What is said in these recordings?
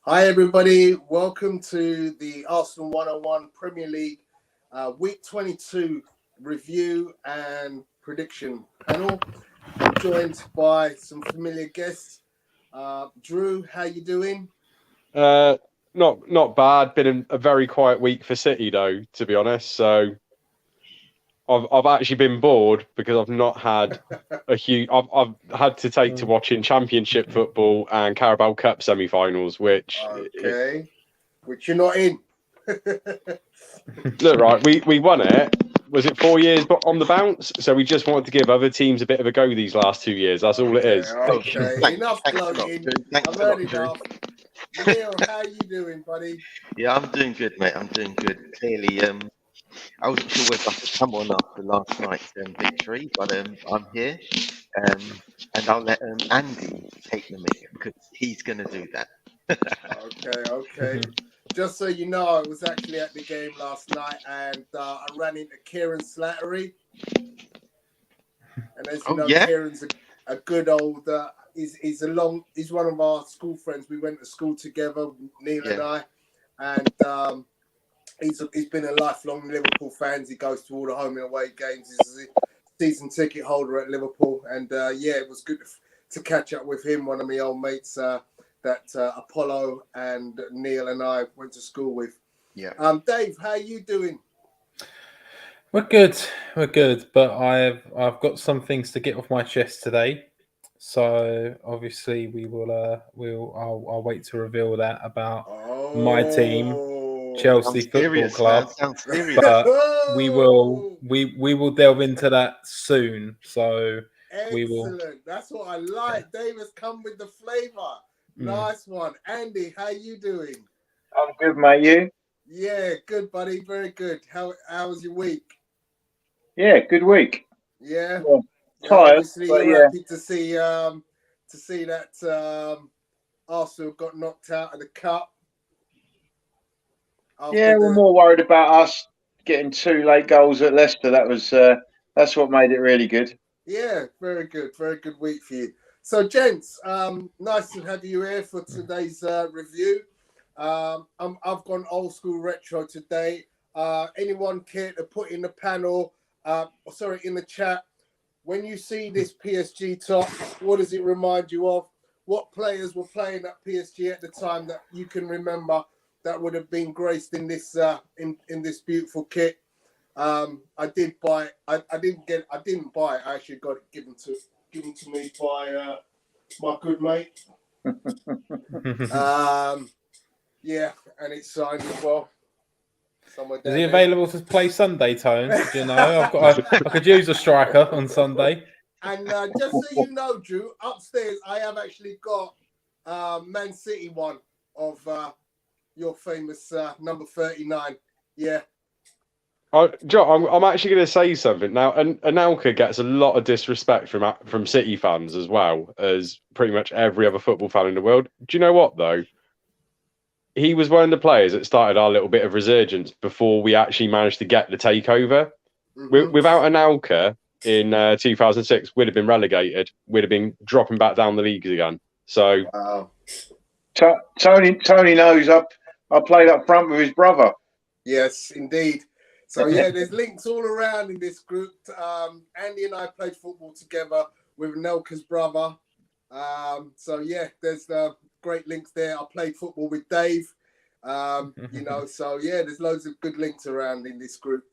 Hi, everybody. Welcome to the Arsenal 101 Premier League Week 22 review and prediction panel. I'm joined by some familiar guests. Drew, how you doing? Not bad. Been a very quiet week for City, though, to be honest. So I've actually been bored because I've not had a huge. I've had to take to watching Championship football and Carabao Cup semi-finals, which Okay. Which you're not in. look right. We won it. Was it 4 years on the bounce? So we just wanted to give other teams a bit of a go these last 2 years. That's all it is. Okay. Enough gloating. I've heard enough. Neil, how you doing, buddy? Yeah, I'm doing good, mate. I'm doing good. Clearly, I wasn't sure whether I could come on after last night's victory, but I'm here, and I'll let Andy take the mic because he's going to do that. Okay. Just so you know, I was actually at the game last night, and I ran into Kieran Slattery. And as you know, yeah? Kieran's a good old. He's one of our school friends. We went to school together, Neil and I, and he's been a lifelong Liverpool fan. He goes to all the home and away games. He's a season ticket holder at Liverpool, and it was good to catch up with him. One of my old mates that Apollo and Neil and I went to school with. Yeah. Dave, how you doing? We're good, but I've got some things to get off my chest today. So obviously I'll wait to reveal that about my team, Chelsea Football Club. But we will delve into that soon. So excellent. That's what I like. Dave has come with the flavour. Nice one. Andy, how you doing? I'm good, mate. You? Yeah, good, buddy. Very good. How was your week? Yeah, good week. Yeah. Tired, obviously, but you're happy to see that Arsenal got knocked out of the cup. We're more worried about us getting 2 late goals at Leicester. That's what made it really good. Yeah, very good. Very good week for you. So, gents, nice to have you here for today's review. I've gone old school retro today. Anyone care to put in the panel? In the chat. When you see this PSG top, what does it remind you of? What players were playing at PSG at the time that you can remember that would have been graced in this in this beautiful kit? I did buy it. I didn't buy it. I actually got it given to me by my good mate. And it's signed as well. Is he available to play Sunday, Tone? Do you know? I could use a striker on Sunday. And just so you know, Drew, upstairs I have actually got Man City one of your famous number 39. Yeah. John, I'm actually going to say something now. And Anelka gets a lot of disrespect from City fans as well as pretty much every other football fan in the world. Do you know what though? He was one of the players that started our little bit of resurgence before we actually managed to get the takeover. Mm-hmm. Without Anelka in 2006, we'd have been relegated. We'd have been dropping back down the leagues again. So, Tony knows I played up front with his brother. Yes, indeed. So there's links all around in this group. Andy and I played football together with Anelka's brother. There's great links there. I played football with Dave. There's loads of good links around in this group.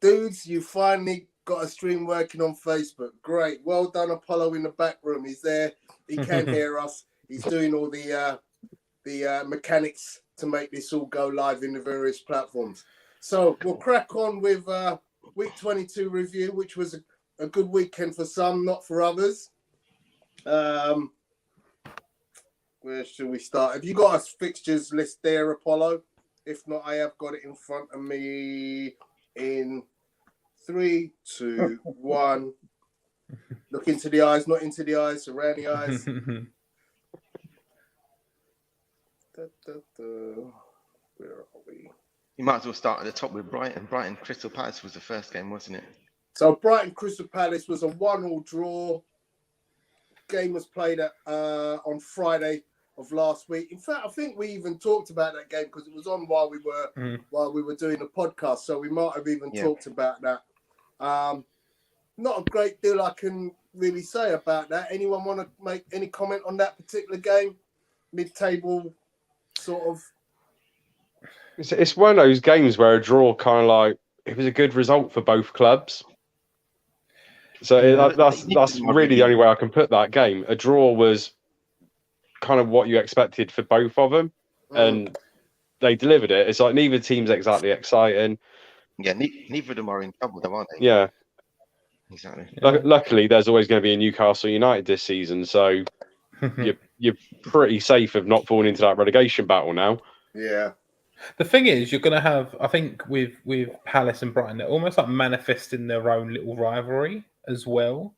Dudes, you finally got a stream working on Facebook. Great. Well done, Apollo in the back room. He's there. He can hear us. He's doing all the mechanics to make this all go live in the various platforms. So we'll crack on with week 22 review, which was a good weekend for some, not for others. Where should we start? Have you got a fixtures list there, Apollo? If not, I have got it in front of me in 3, 2, 1. Look into the eyes, not into the eyes, around the eyes. Where are we? You might as well start at the top with Brighton. Brighton Crystal Palace was the first game, wasn't it? So Brighton Crystal Palace was a 1-1 draw. Game was played on Friday. of last week. In fact, I think we even talked about that game because it was on while we were doing the podcast. So we might have even talked about that. Not a great deal I can really say about that. Anyone want to make any comment on that particular game? Mid-table sort of. It's one of those games where a draw kind of like it was a good result for both clubs. So that's really the only way I can put that game. A draw was kind of what you expected for both of them, and they delivered it. It's like neither team's exactly exciting. Yeah, neither of them are in trouble, though, aren't they? Yeah, exactly. Luckily, there's always going to be a Newcastle United this season, so you're pretty safe of not falling into that relegation battle now. Yeah. The thing is, you're going to have, I think, with Palace and Brighton, they're almost like manifesting their own little rivalry as well.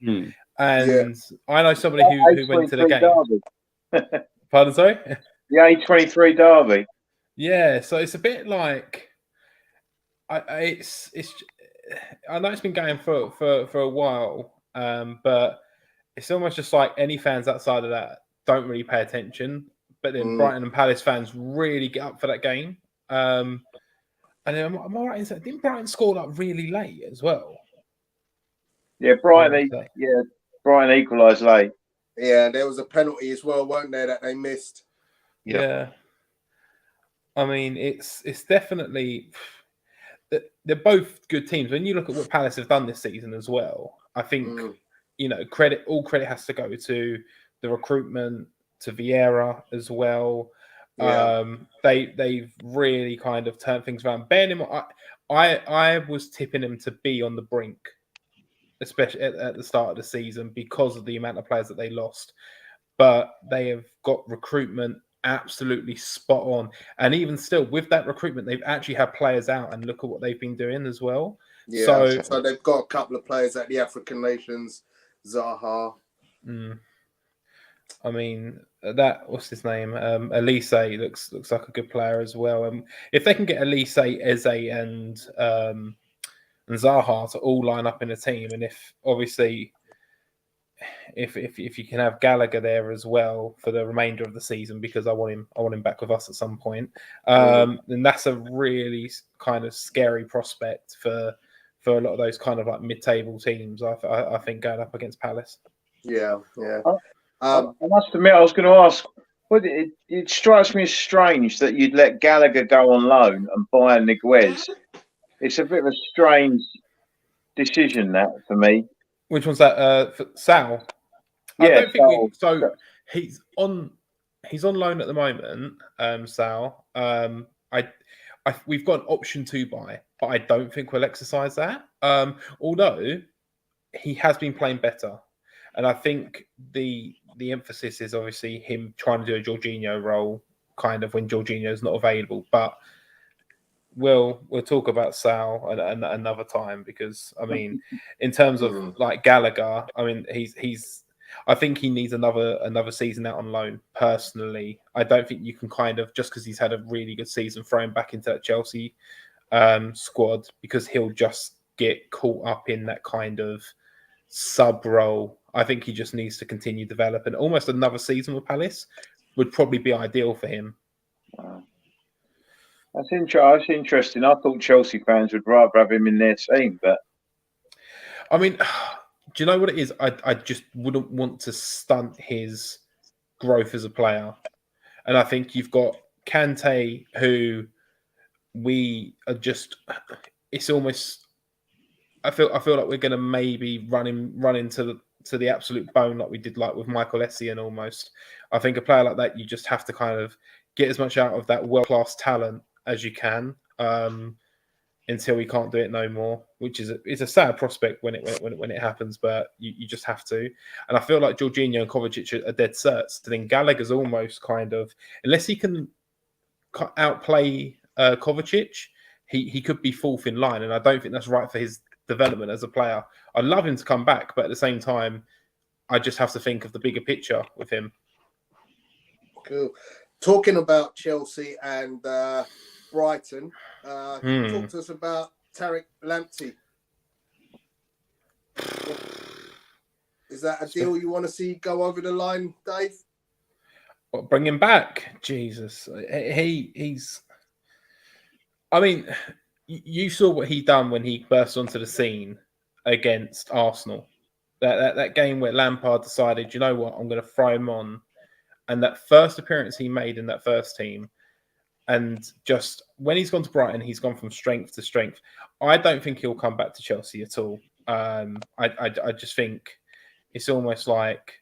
And I know somebody who went to the game. Pardon, sorry? The A23 derby. Yeah, so it's a bit like I know it's been going for a while, but it's almost just like any fans outside of that don't really pay attention. But then Brighton and Palace fans really get up for that game. And then am I right in saying, didn't Brighton score like really late as well? Yeah, Brighton equalised late. Yeah, there was a penalty as well, weren't there, that they missed? Yeah. I mean, it's definitely they're both good teams. When you look at what Palace have done this season as well, I think all credit has to go to the recruitment, to Vieira as well. Yeah. They've really kind of turned things around. Bearing in mind, I was tipping them to be on the brink, especially at the start of the season because of the amount of players that they lost. But they have got recruitment absolutely spot on. And even still, with that recruitment, they've actually had players out and look at what they've been doing as well. Yeah, so they've got a couple of players at the African nations, Zaha. I mean, what's his name? Elise looks like a good player as well. If they can get Elise, Eze, and Zaha to all line up in a team, and if you can have Gallagher there as well for the remainder of the season, because I want him back with us at some point, then that's a really kind of scary prospect for a lot of those kind of like mid-table teams. I think going up against Palace. Yeah. I must admit, I was going to ask. It strikes me as strange that you'd let Gallagher go on loan and buy Niguez. It's a bit of a strange decision, that, for me. Which one's that? For Sal? Yeah, I don't think so. He's on loan at the moment, Sal. We've got an option to buy, but I don't think we'll exercise that. Although he has been playing better, and I think the emphasis is obviously him trying to do a Jorginho role, kind of when Jorginho's not available. But we'll talk about Sal another time, because I mean, in terms of like Gallagher, I mean I think he needs another season out on loan. Personally, I don't think you can kind of, just because he's had a really good season, throw him back into that Chelsea squad, because he'll just get caught up in that kind of sub role. I think he just needs to continue developing. Almost another season with Palace would probably be ideal for him. That's interesting. I thought Chelsea fans would rather have him in their team, but I mean, do you know what it is? I just wouldn't want to stunt his growth as a player. And I think you've got Kante, who we are just. It's almost. I feel like we're going to maybe run into the absolute bone like we did like with Michael Essien almost. I think a player like that, you just have to kind of get as much out of that world-class talent as you can until we can't do it no more, which is a sad prospect when it happens, but you just have to. And I feel like Jorginho and Kovacic are dead certs. So then Gallagher's almost kind of, unless he can outplay Kovacic, he could be fourth in line, and I don't think that's right for his development as a player. I'd love him to come back, but at the same time, I just have to think of the bigger picture with him. Cool. Talking about Chelsea and Brighton, can you talk to us about Tariq Lamptey? Is that a deal you want to see go over the line, Dave? What, bring him back? Jesus, he's. I mean, you saw what he done when he burst onto the scene against Arsenal. That game where Lampard decided, you know what, I'm going to throw him on, and that first appearance he made in that first team, and just when he's gone to Brighton, he's gone from strength to strength. I don't think he'll come back to Chelsea at all. I just think it's almost like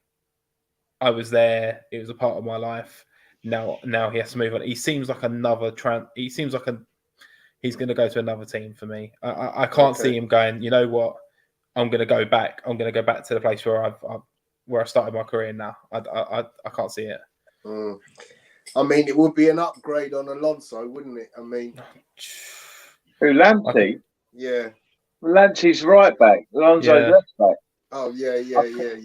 I was there. It was a part of my life. Now he has to move on. He seems like He seems like he's going to go to another team for me. I can't see him going, you know what? I'm going to go back. I'm going to go back to the place where I started my career now. I can't see it. I mean, it would be an upgrade on Alonso, wouldn't it? I mean, who, Lamptey? Yeah. Lamptey's right back. Alonso's left back. Oh yeah.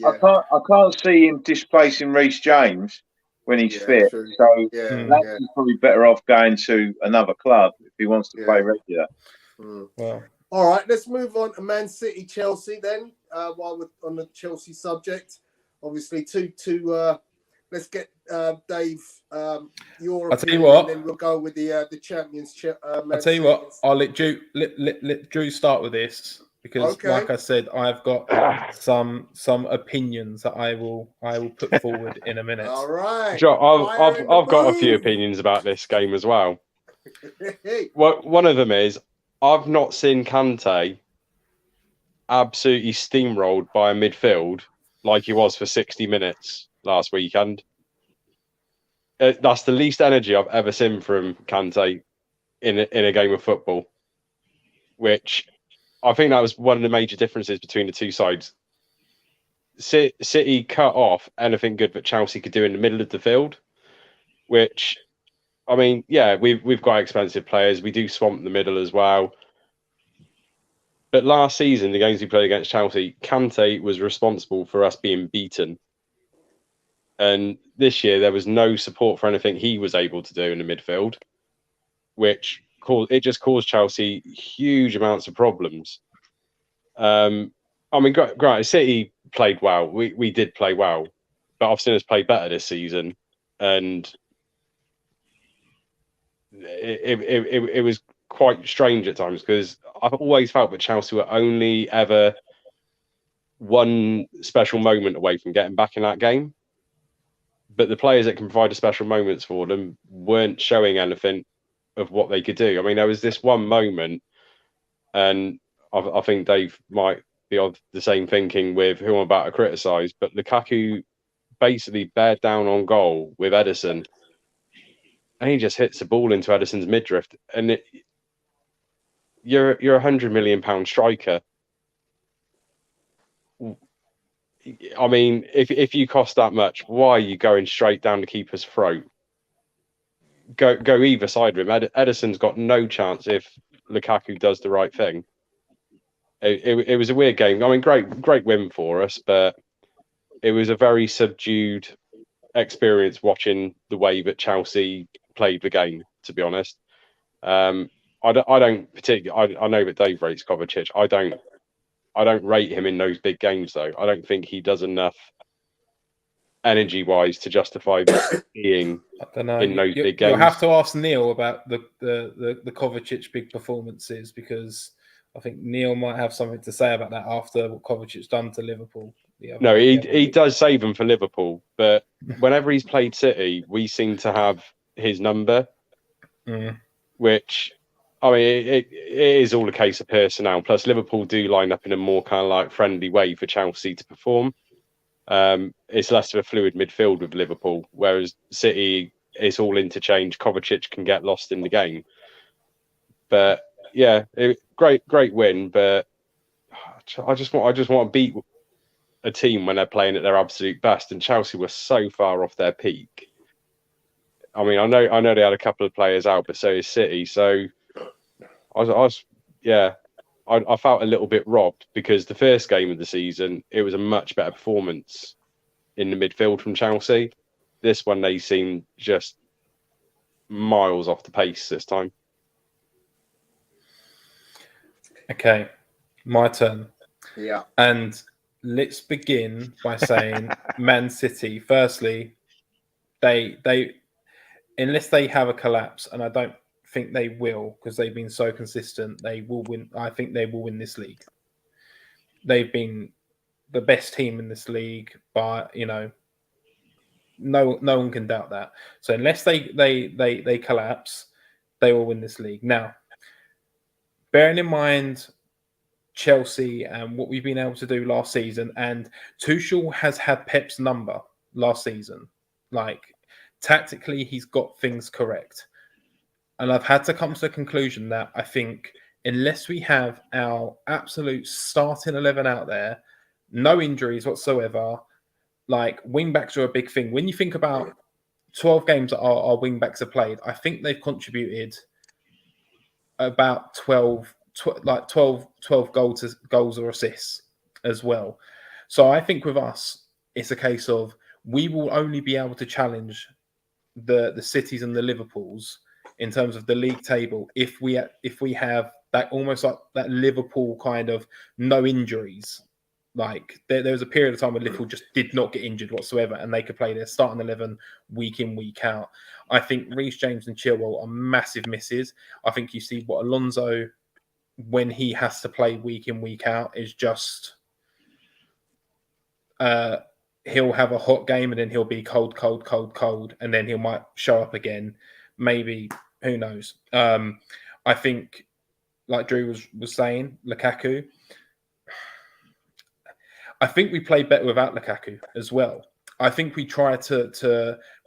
I can't see him displacing Reece James when he's fit. True. So Lamptey's probably better off going to another club if he wants to play regular. Well, all right, let's move on to Man City, Chelsea then. While we're on the Chelsea subject, obviously two. Let's get Dave. Your I'll tell you what. and then we'll go with the champions. I'll tell you what. I'll let Drew start with this because, like I said, I've got some opinions that I will put forward in a minute. All right. Joe, I've got a few opinions about this game as well. Well, one of them is I've not seen Kante absolutely steamrolled by a midfield like he was for 60 minutes last weekend. That's the least energy I've ever seen from Kante in a game of football, which I think that was one of the major differences between the two sides. City cut off anything good that Chelsea could do in the middle of the field, which, I mean, yeah, we've got expensive players. We do swamp the middle as well. But last season, the games we played against Chelsea, Kante was responsible for us being beaten. And this year, there was no support for anything he was able to do in the midfield, which just caused Chelsea huge amounts of problems. I mean, granted, City played well. We did play well, but I've seen us play better this season, and it was quite strange at times because I've always felt that Chelsea were only ever one special moment away from getting back in that game. But the players that can provide the special moments for them weren't showing anything of what they could do. I mean, there was this one moment, and I think Dave might be of the same thinking with who I'm about to criticise, but Lukaku basically bared down on goal with Ederson, and he just hits the ball into Ederson's midriff. And you're a £100 million striker. I mean, if you cost that much, why are you going straight down the keeper's throat? Go either side of him. Ederson's got no chance if Lukaku does the right thing. It was a weird game. I mean, great win for us, but it was a very subdued experience watching the way that Chelsea played the game, to be honest. I don't particularly. I know that Dave rates Kovacic. I don't rate him in those big games, though. I don't think he does enough energy-wise to justify being in those big games. You'll have to ask Neil about the Kovacic big performances, because I think Neil might have something to say about that after what Kovacic's done to Liverpool. No, he does save them for Liverpool, but whenever he's played City, we seem to have his number, which... I mean, it is all a case of personnel. Plus, Liverpool do line up in a more kind of like friendly way for Chelsea to perform. It's less of a fluid midfield with Liverpool, whereas City, it's all interchange. Kovacic can get lost in the game. But yeah, great win. But I just want to beat a team when they're playing at their absolute best. And Chelsea were so far off their peak. I mean, I know they had a couple of players out, but so is City. So. I felt a little bit robbed because the first game of the season, it was a much better performance in the midfield from Chelsea. This one, they seemed just miles off the pace this time. Okay, my turn. Yeah. And let's begin by saying Man City. Firstly, they unless they have a collapse, and I don't think they will because they've been so consistent, they will win. I think they will win this league. They've been the best team in this league, but no one can doubt that. So unless they collapse, they will win this league. Now, bearing in mind Chelsea and what we've been able to do last season, and Tuchel has had Pep's number last season. Like, tactically, he's got things correct. And I've had to come to the conclusion that I think unless we have our absolute starting 11 out there, no injuries whatsoever, like wing backs are a big thing. When you think about 12 games that our wing backs have played, I think they've contributed about 12 goals or assists as well. So I think with us, it's a case of we will only be able to challenge the Cities and the Liverpools in terms of the league table if we have that almost like that Liverpool kind of no injuries. Like there was a period of time where Liverpool just did not get injured whatsoever, and they could play their starting 11 week in, week out. I think Reece James and Chilwell are massive misses. I think you see what Alonso, when he has to play week in, week out, is just he'll have a hot game and then he'll be cold, and then he might show up again. Maybe, who knows? I think, like Drew was saying, Lukaku. I think we play better without Lukaku as well. I think we try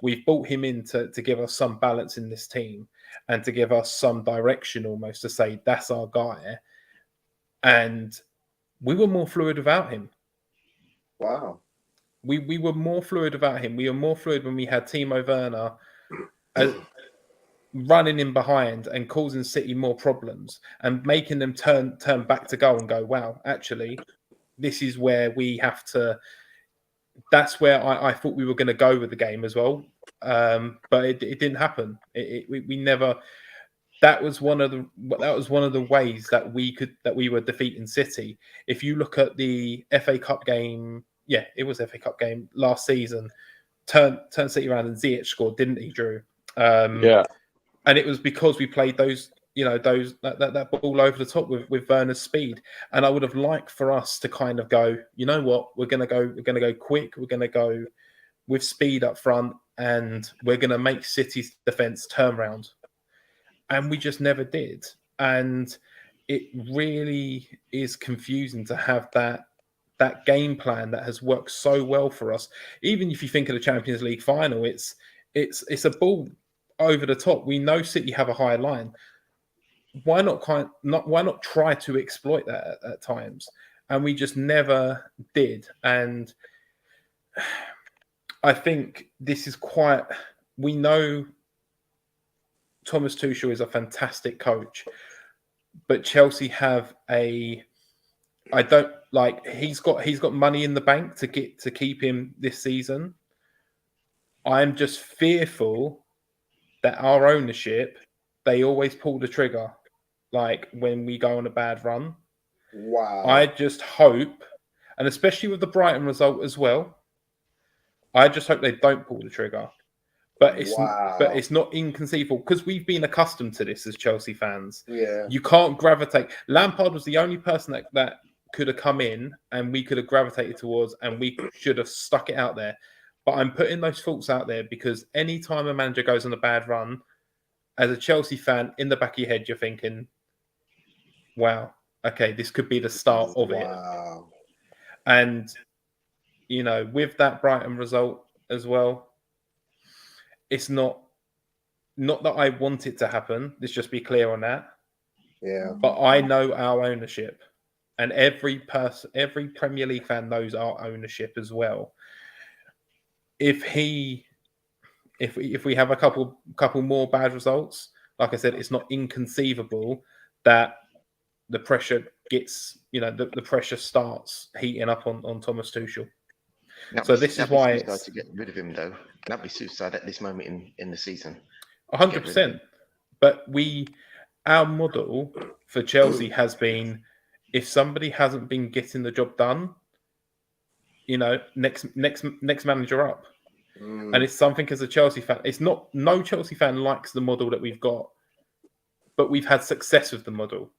we've brought him in to give us some balance in this team and to give us some direction almost to say that's our guy. And we were more fluid without him. Wow. We were more fluid without him. We were more fluid when we had Timo Werner running in behind and causing City more problems and making them turn back to goal and go, wow, actually, this is where we have to. That's where I thought we were going to go with the game as well, but it didn't happen. We never. That was one of the ways that we were defeating City. If you look at the FA Cup game, yeah, it was FA Cup game last season. Turned City around and Ziyech scored, didn't he, Drew? Yeah, and it was because we played that ball over the top with Werner's speed. And I would have liked for us to kind of go, you know what, we're gonna go quick, we're gonna go with speed up front, and we're gonna make City's defense turn around. And we just never did. And it really is confusing to have that game plan that has worked so well for us. Even if you think of the Champions League final, it's a ball over the top. We know City have a high line. Why not try to exploit that at times? And we just never did. And I think this is we know Thomas Tuchel is a fantastic coach, but Chelsea have he's got money in the bank to keep him this season. I'm just fearful that our ownership, they always pull the trigger, like when we go on a bad run. Wow. I just hope, and especially with the Brighton result as well, I just hope they don't pull the trigger. But it's not inconceivable because we've been accustomed to this as Chelsea fans. Yeah. You can't gravitate. Lampard was the only person that could have come in and we could have gravitated towards, and we should have stuck it out there. But I'm putting those thoughts out there because any time a manager goes on a bad run, as a Chelsea fan, in the back of your head, you're thinking, wow, okay, this could be the start of it. And, with that Brighton result as well, it's not that I want it to happen. Let's just be clear on that. Yeah. But I know our ownership, and every Premier League fan knows our ownership as well. If we have a couple more bad results, like I said, it's not inconceivable that the pressure gets, the pressure starts heating up on Thomas Tuchel. This is why it's to get rid of him, though. That'd be suicide at this moment in the season. 100%. But our model for Chelsea has been, if somebody hasn't been getting the job done, next manager up. And it's something as a Chelsea fan. It's not, no Chelsea fan likes the model that we've got, but we've had success with the model.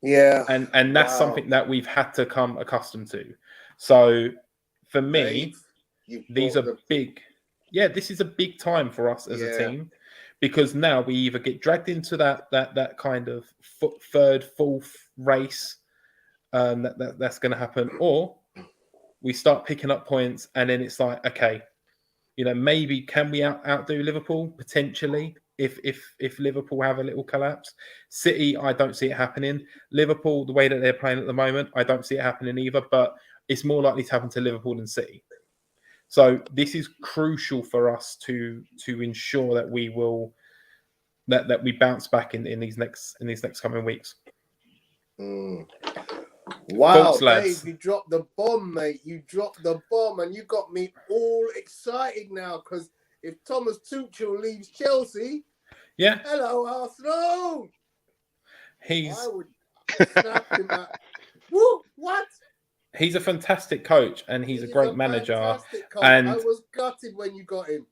Yeah. And that's something that we've had to come accustomed to. So for me, these are big. Yeah, this is a big time for us as a team, because now we either get dragged into that kind of third, fourth race that's going to happen, or we start picking up points, and then it's like, okay, you know, maybe can we outdo Liverpool potentially if Liverpool have a little collapse? City, I don't see it happening. Liverpool, the way that they're playing at the moment, I don't see it happening either. But it's more likely to happen to Liverpool than City. So this is crucial for us to ensure that we will that we bounce back in these next coming weeks. Wow, Thoughts, lads? Dave, you dropped the bomb, mate. You dropped the bomb, and you got me all excited now. Because if Thomas Tuchel leaves Chelsea, hello Arsenal. I would snap him out. Woo! What? He's a fantastic coach, and he's a great manager. Coach. And I was gutted when you got him.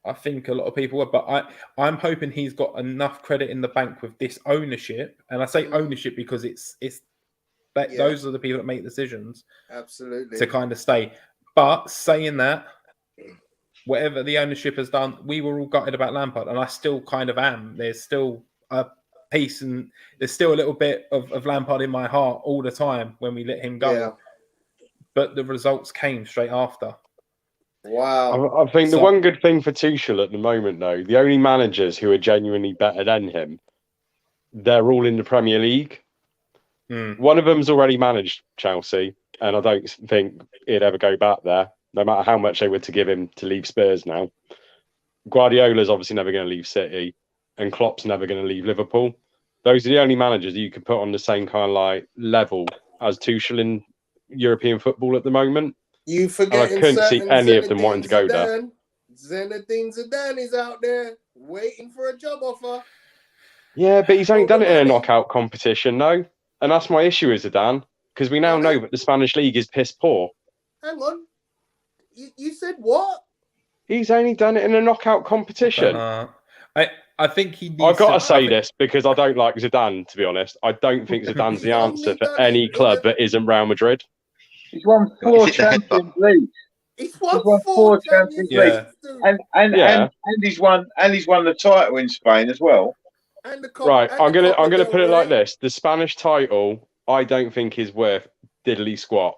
I think a lot of people were, but I'm hoping he's got enough credit in the bank with this ownership. And I say ownership because it's those are the people that make decisions. Absolutely. To kind of stay. But saying that, whatever the ownership has done, we were all gutted about Lampard, and I still kind of am. There's still a piece, and there's still a little bit of Lampard in my heart all the time when we let him go. Yeah. But the results came straight after. Wow. I think the one good thing for Tuchel at the moment, though, the only managers who are genuinely better than him, they're all in the Premier League. One of them's already managed Chelsea, and I don't think he'd ever go back there, no matter how much they were to give him to leave Spurs now. Guardiola's obviously never going to leave City, and Klopp's never going to leave Liverpool. Those are the only managers that you could put on the same kind of like level as Tuchel in European football at the moment. You forget, I couldn't see any of them wanting to go there. Zinedine Zidane is out there waiting for a job offer. Yeah, but he's only done it in a knockout competition, no. And that's my issue with Zidane, because we now know that the Spanish league is piss poor. Hang on. You said what? He's only done it in a knockout competition. I think he needs I've got to say this because I don't like Zidane, to be honest. I don't think Zidane's the answer for any club that isn't Real Madrid. He's won 4 Champions Leagues. He's won 4 Champions Leagues. And he's won the title in Spain as well. Right, I'm gonna put it like this: the Spanish title, I don't think is worth diddly squat.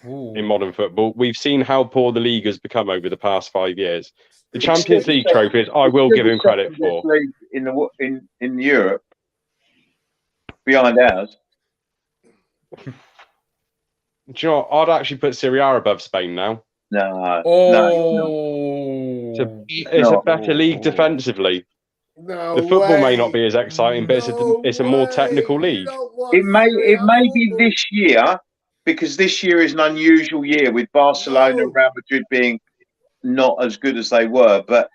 In modern football, we've seen how poor the league has become over the past 5 years. The Champions League trophies, I will give him credit for. In Europe, behind ours. Do you know what? I'd actually put Serie A above Spain now. No. It's a better league defensively. No the football way. may not be as exciting, but it's a more technical league. It may be this year, because this year is an unusual year with Barcelona and Real Madrid being not as good as they were. But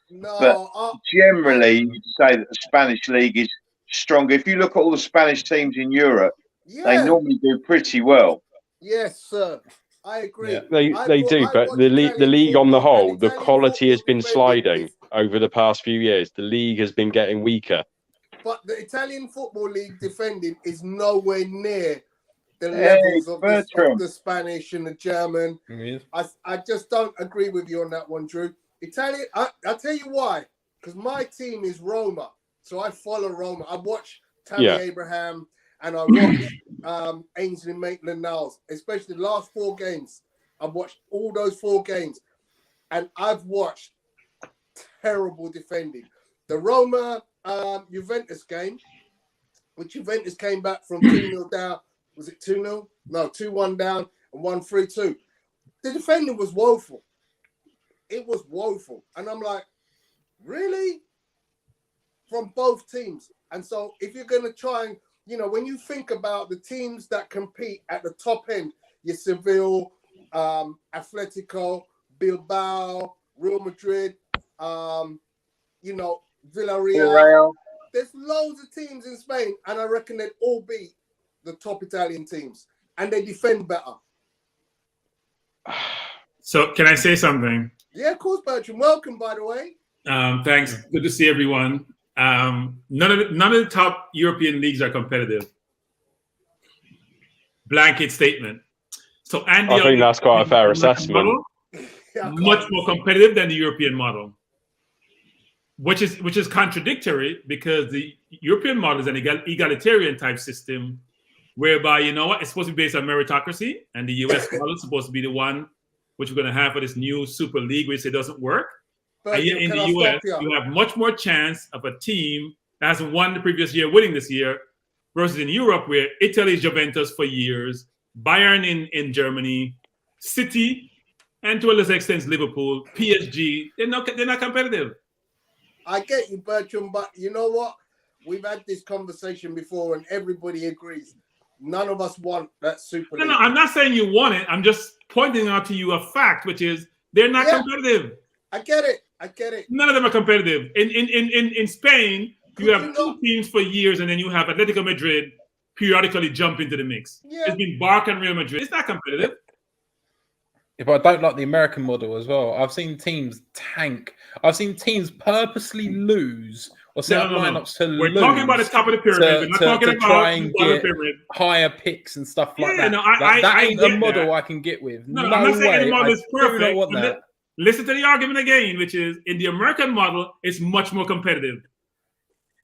generally, you'd say that the Spanish league is stronger. If you look at all the Spanish teams in Europe, they normally do pretty well. Yes, sir. I agree. Yeah. They do, but the league on the whole, the quality has been sliding over the past few years. The league has been getting weaker. But the Italian Football League defending is nowhere near the levels of the Spanish and the German. I just don't agree with you on that one, Drew. Italian, I'll tell you why. Because my team is Roma. So I follow Roma. I watch Tammy Abraham and I watch Ainsley Maitland-Niles, especially the last 4 games. I've watched all those 4 games. And I've watched terrible defending. The Roma Juventus game, which Juventus came back from 2-0 down. Was it 2-0? No, 2-1 down and 1-3-2. The defending was woeful. It was woeful. And I'm like, really? From both teams. And so if you're going to try and, when you think about the teams that compete at the top end, your Seville, Atletico, Bilbao, Real Madrid, Villarreal. There's loads of teams in Spain, and I reckon they'd all beat the top Italian teams, and they defend better. So can I say something? Yeah, of course, Bertrand. Welcome, by the way. Thanks. Good to see everyone. None of the top European leagues are competitive. Blanket statement. So Andy, I think that's quite a fair assessment. Much more competitive than the European model, which is contradictory because the European model is an egalitarian type system, whereby it's supposed to be based on meritocracy, and the US model is supposed to be the one which we're going to have for this new Super League, which it doesn't work. And yet in the US, you have much more chance of a team that hasn't won the previous year winning this year, versus in Europe, where Italy's Juventus for years, Bayern in Germany, City, and to a lesser extent Liverpool, PSG, they're not competitive. I get you, Bertrand, but you know what? We've had this conversation before, and everybody agrees. None of us want that Super League. No, I'm not saying you want it. I'm just pointing out to you a fact, which is they're not competitive. I get it. None of them are competitive. In Spain, you have two teams for years, and then you have Atletico Madrid periodically jump into the mix. Yeah. It's been Barca and Real Madrid. It's not competitive. If I don't like the American model as well, I've seen teams tank. I've seen teams purposely lose or set up lineups to lose. We're talking about the top of the pyramid. We're not talking about try and the bottom get of the pyramid. higher picks and stuff like that. No, that ain't a model that. I can get with. No, I'm not saying the model is perfect. I want that. Listen to the argument again, which is in the American model, it's much more competitive.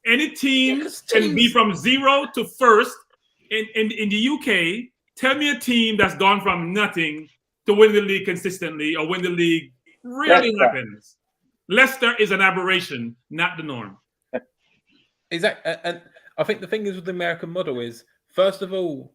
Any team can be from 0 to first. In the UK, tell me a team that's gone from nothing to win the league consistently or win the league. Rarely happens. Leicester is an aberration, not the norm. Exactly. And I think the thing is with the American model is, first of all,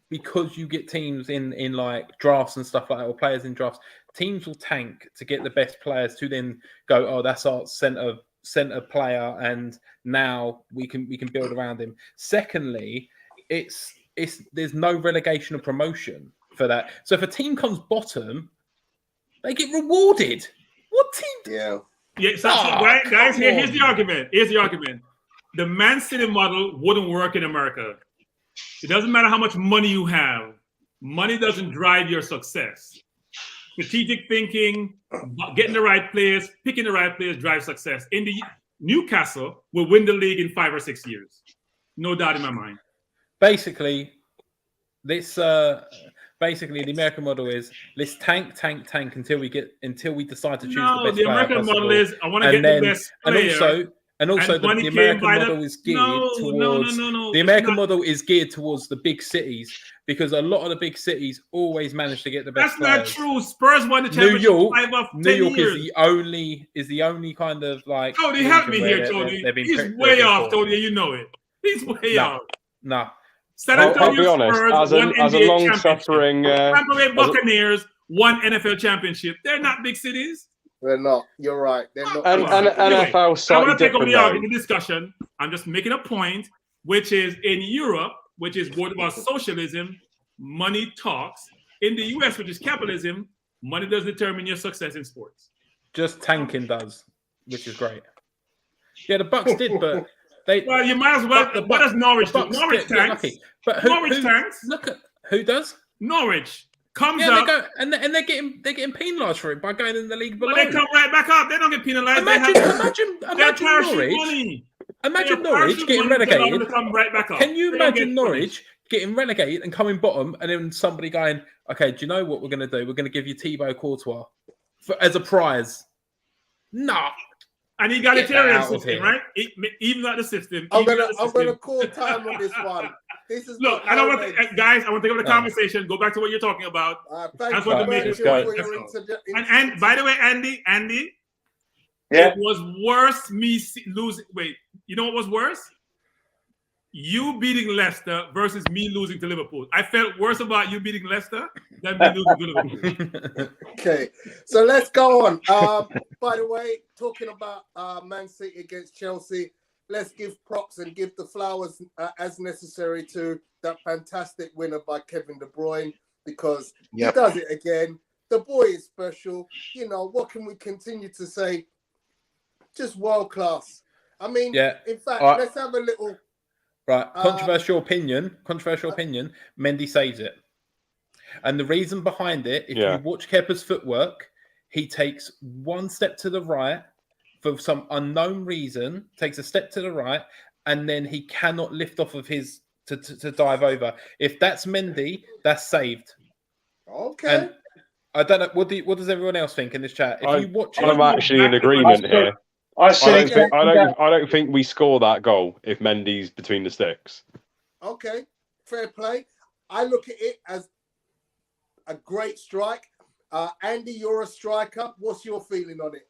because you get teams in like drafts and stuff like that, or players in drafts, teams will tank to get the best players to then go, oh, that's our center player, and now we can build around him. Secondly, there's no relegation or promotion for that. So if a team comes bottom, they get rewarded. What team? Yeah. So guys, here's the argument. The Man City model wouldn't work in America. It doesn't matter how much money you have. Money doesn't drive your success. Strategic thinking, getting the right players, picking the right players drives success. In the Newcastle will win the league in 5 or 6 years. No doubt in my mind. Basically, the American model is let's tank until we decide to choose the best player. No, the American model is I want to get the best player. And also the American model is geared towards the American model is geared towards the big cities, because a lot of the big cities always manage to get the best players. That's not true. Spurs won the championship 5 of 10 New York years. is the only kind of like. Tony, help me here, Tony. He's way off, Tony. You know it. He's way off. No. I'll be honest. As a long-suffering Tampa Bay Buccaneers won NFL championship. They're not big cities. They're not. You're right. They're not. And NFL slightly I want to take over different. the discussion. I'm just making a point, which is in Europe, which is what about socialism, money talks. In the US, which is capitalism, money does determine your success in sports. Just tanking does, which is great. Yeah, the Bucks did, but well, you might as well. What does Norwich do? Norwich tanks. But Norwich tanks. Look at who does. Norwich comes up. They go, and they're getting penalised for it by going in the league below. Well, they come right back up. They don't get penalised. Imagine Norwich getting relegated. Come right back up. Can you imagine Norwich getting relegated and coming bottom, and then somebody going, "Okay, do you know what we're going to do? We're going to give you Thibaut Courtois as a prize." Nah. An egalitarian system, right? Even like the system. I'm gonna call time on this one. This is look. I don't want to, guys. I want to take over the conversation. Go back to what you're talking about. Thank you and by the way, Andy, yeah, it was worse me losing. Wait, you know what was worse? You beating Leicester versus me losing to Liverpool. I felt worse about you beating Leicester than me losing to Liverpool. Okay, so let's go on. By the way, talking about Man City against Chelsea, let's give props and give the flowers as necessary to that fantastic winner by Kevin De Bruyne, because he does it again. The boy is special. You know, what can we continue to say? Just world class. I mean, in fact, let's have a little... Right, controversial opinion. Mendy saves it. And the reason behind it, if Yeah. you watch Kepa's footwork, he takes one step to the right for some unknown reason, takes a step to the right, and then he cannot lift off of his to dive over. If that's Mendy, that's saved. Okay. And I don't know. What does everyone else think in this chat? If you watch I'm it, actually in agreement here. I I said don't think we score that goal if Mendy's between the sticks. Okay, fair play. I look at it as a great strike. Andy, you're a striker. What's your feeling on it?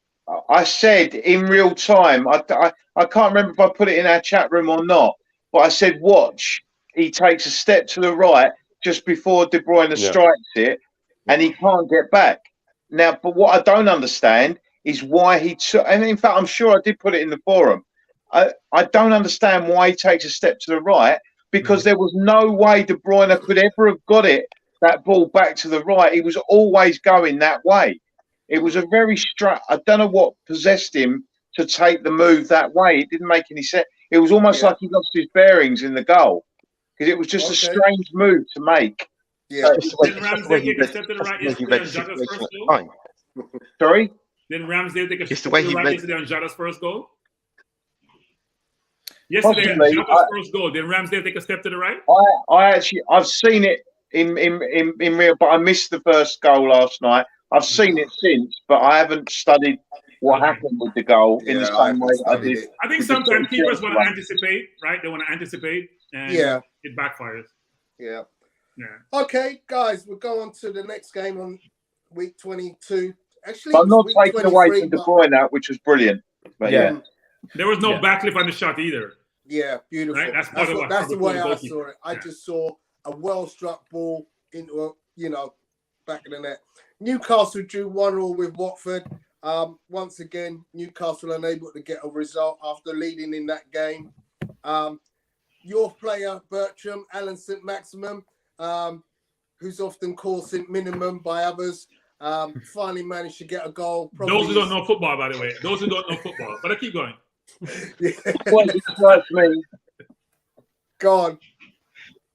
I said in real time, I can't remember if I put it in our chat room or not, but I said, watch, he takes a step to the right just before De Bruyne strikes it, and he can't get back. Now, but what I don't understand is why he took, and in fact, I'm sure I did put it in the forum. I don't understand why he takes a step to the right, because there was no way De Bruyne could ever have got that ball back to the right. He was always going that way. It was a very I don't know what possessed him to take the move that way. It didn't make any sense. It was almost like he lost his bearings in the goal, because it was just a strange move to make. Yeah. Did Ramsdale take a step to the right yesterday on Jota's first goal? Sorry? Did Ramsdale take a step to the right yesterday on Jota's first goal? Yesterday on Jota's first goal, did Ramsdale take a step to the right? I've seen it in real, but I missed the first goal last night. I've seen it since, but I haven't studied what happened with the goal in the same way I did. I think sometimes keepers want to anticipate, right? They want to anticipate, and it backfires. Yeah. Okay, guys, we'll go on to the next game on week 22. Actually, but I'm not taking away from De Bruyne out, which was brilliant. But yeah. There was no backlift on the shot either. Yeah, beautiful. Right? That's the way I saw it. I just saw a well-struck ball into back of the net. Newcastle drew 1-1 with Watford. Once again, Newcastle unable to get a result after leading in that game. Your player, Bertram, Alan St. Maximum, who's often called St. Minimum by others, finally managed to get a goal. Those who don't know football, by the way. Those who don't know football. But I keep going. Go on.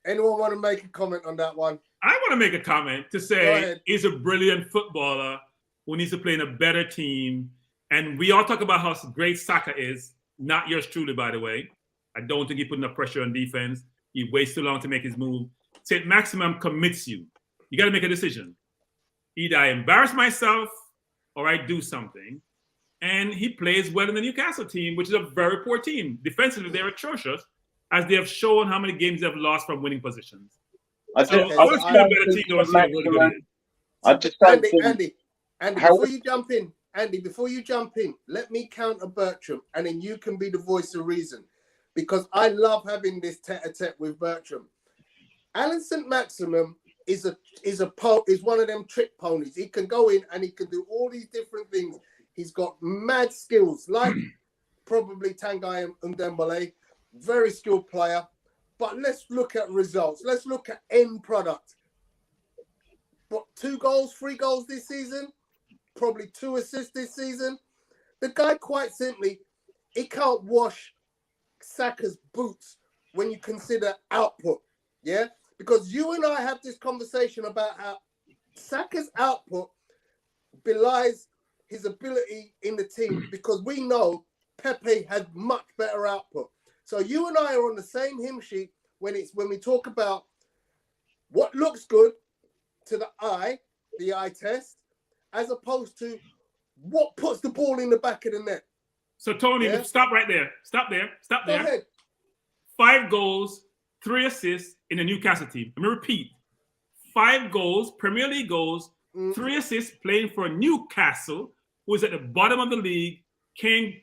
Anyone want to make a comment on that one? I want to make a comment to say he's a brilliant footballer who needs to play in a better team. And we all talk about how great Saka is. Not yours truly, by the way. I don't think he put enough pressure on defense. He waits too long to make his move. St. Maximum commits you. You got to make a decision. Either I embarrass myself or I do something. And he plays well in the Newcastle team, which is a very poor team. Defensively, they're atrocious, as they have shown how many games they've lost from winning positions. Andy, before you jump in, let me counter Bertram, and then you can be the voice of reason, because I love having this tete-a-tete with Bertram. Alan St. Maximum is one of them trick ponies. He can go in and he can do all these different things. He's got mad skills, like probably Tanguy Ndombele, very skilled player. But let's look at results. Let's look at end product. What, 2 goals, 3 goals this season? Probably 2 assists this season. The guy, quite simply, he can't wash Saka's boots when you consider output. Yeah? Because you and I have this conversation about how Saka's output belies his ability in the team, because we know Pepe had much better output. So you and I are on the same hymn sheet when we talk about what looks good to the eye test, as opposed to what puts the ball in the back of the net. So Tony, stop right there. Stop there. Go ahead. 5 goals, 3 assists in the Newcastle team. Let me repeat. 5 goals, Premier League goals, 3 assists playing for Newcastle, who is at the bottom of the league, can't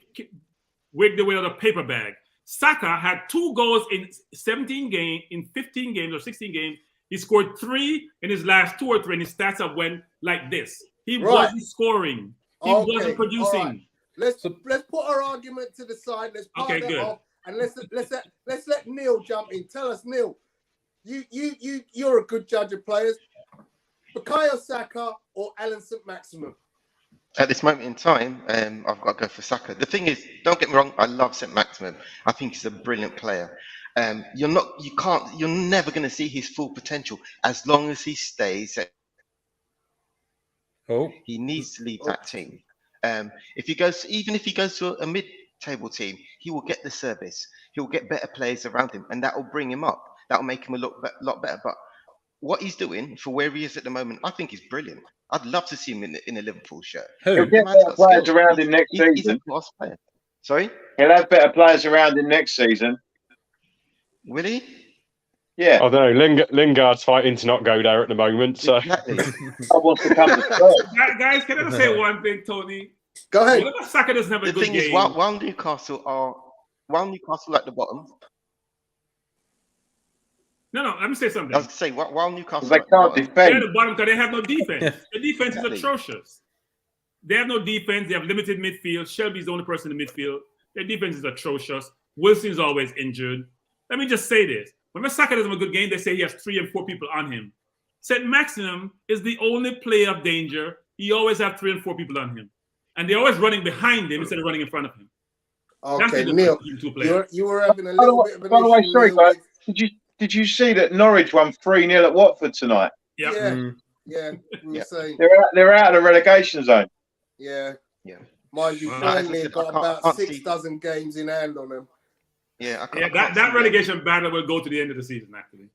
wig the way out of a paper bag. Saka had 2 goals in 15 games or 16 games. He scored 3 in his last 2 or 3, and his stats have went like this. He wasn't scoring. He wasn't producing. Right. Let's put our argument to the side. Let's part that off, and let's let Neil jump in. Tell us, Neil, you're a good judge of players. Bukayo Saka or Alan St. Maximum? At this moment in time, I've got to go for Saka. The thing is, don't get me wrong, I love St. Maximum. I think he's a brilliant player. You're never going to see his full potential as long as he stays. He needs to leave that team. Even if he goes to a mid-table team, he will get the service. He'll get better players around him, and that will bring him up. That will make him a lot better. But what he's doing for where he is at the moment, I think is brilliant. I'd love to see him in a Liverpool shirt. He'll get better players around him next season. He's a class player. Sorry? He'll have better players around him next season. Will he? Yeah. I don't know. Lingard's fighting to not go there at the moment. So Exactly. I want to come to Spurs. Guys, can I just say one thing, Tony? Go ahead. Whenever Saka doesn't have a The good thing game, is, while Newcastle at the bottom, no, let me say something. I was going to say, while Newcastle They at the can't bottom, They're defend. at the bottom because they have no defense. The defense Exactly. is atrocious. They have no defense. They have limited midfield. Shelby's the only person in the midfield. Their defense is atrocious. Wilson's always injured. Let me just say this. When Saka doesn't have a good game, they say he has 3 and 4 people on him. St. Maximum is the only player of danger. He always have 3 and 4 people on him. And they're always running behind him instead of running in front of him. Okay, Neil, you were having a By little bit of an the way, issue, sorry, Neil, guys. with- Did you see that Norwich won 3-0 at Watford tonight? Yeah. Yeah, we were saying, They're out of the relegation zone. yeah. Yeah. Mind you, Wow. Burnley As I have said, got I can't about see- 6 dozen games in hand on them. Yeah, I Yeah, can't that see relegation battle will go to the end of the season, actually.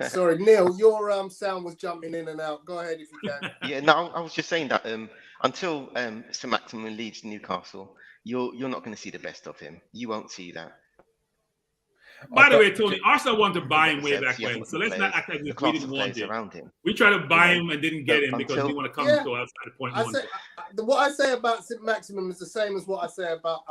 Sorry, Neil, your sound was jumping in and out. Go ahead if you can. Yeah, no, I was just saying that until St. Maximin leads Newcastle, you're not going to see the best of him. You won't see that. By the way, Tony, Arsenal wanted to buy him way Like I said, back he when. hasn't So got let's the not players- act like the we class of didn't players want him. around him. We tried to buy You know, him and didn't get him because we until- want to come Yeah. to outside the point. I say what I say about St. Maximum is the same as what I say about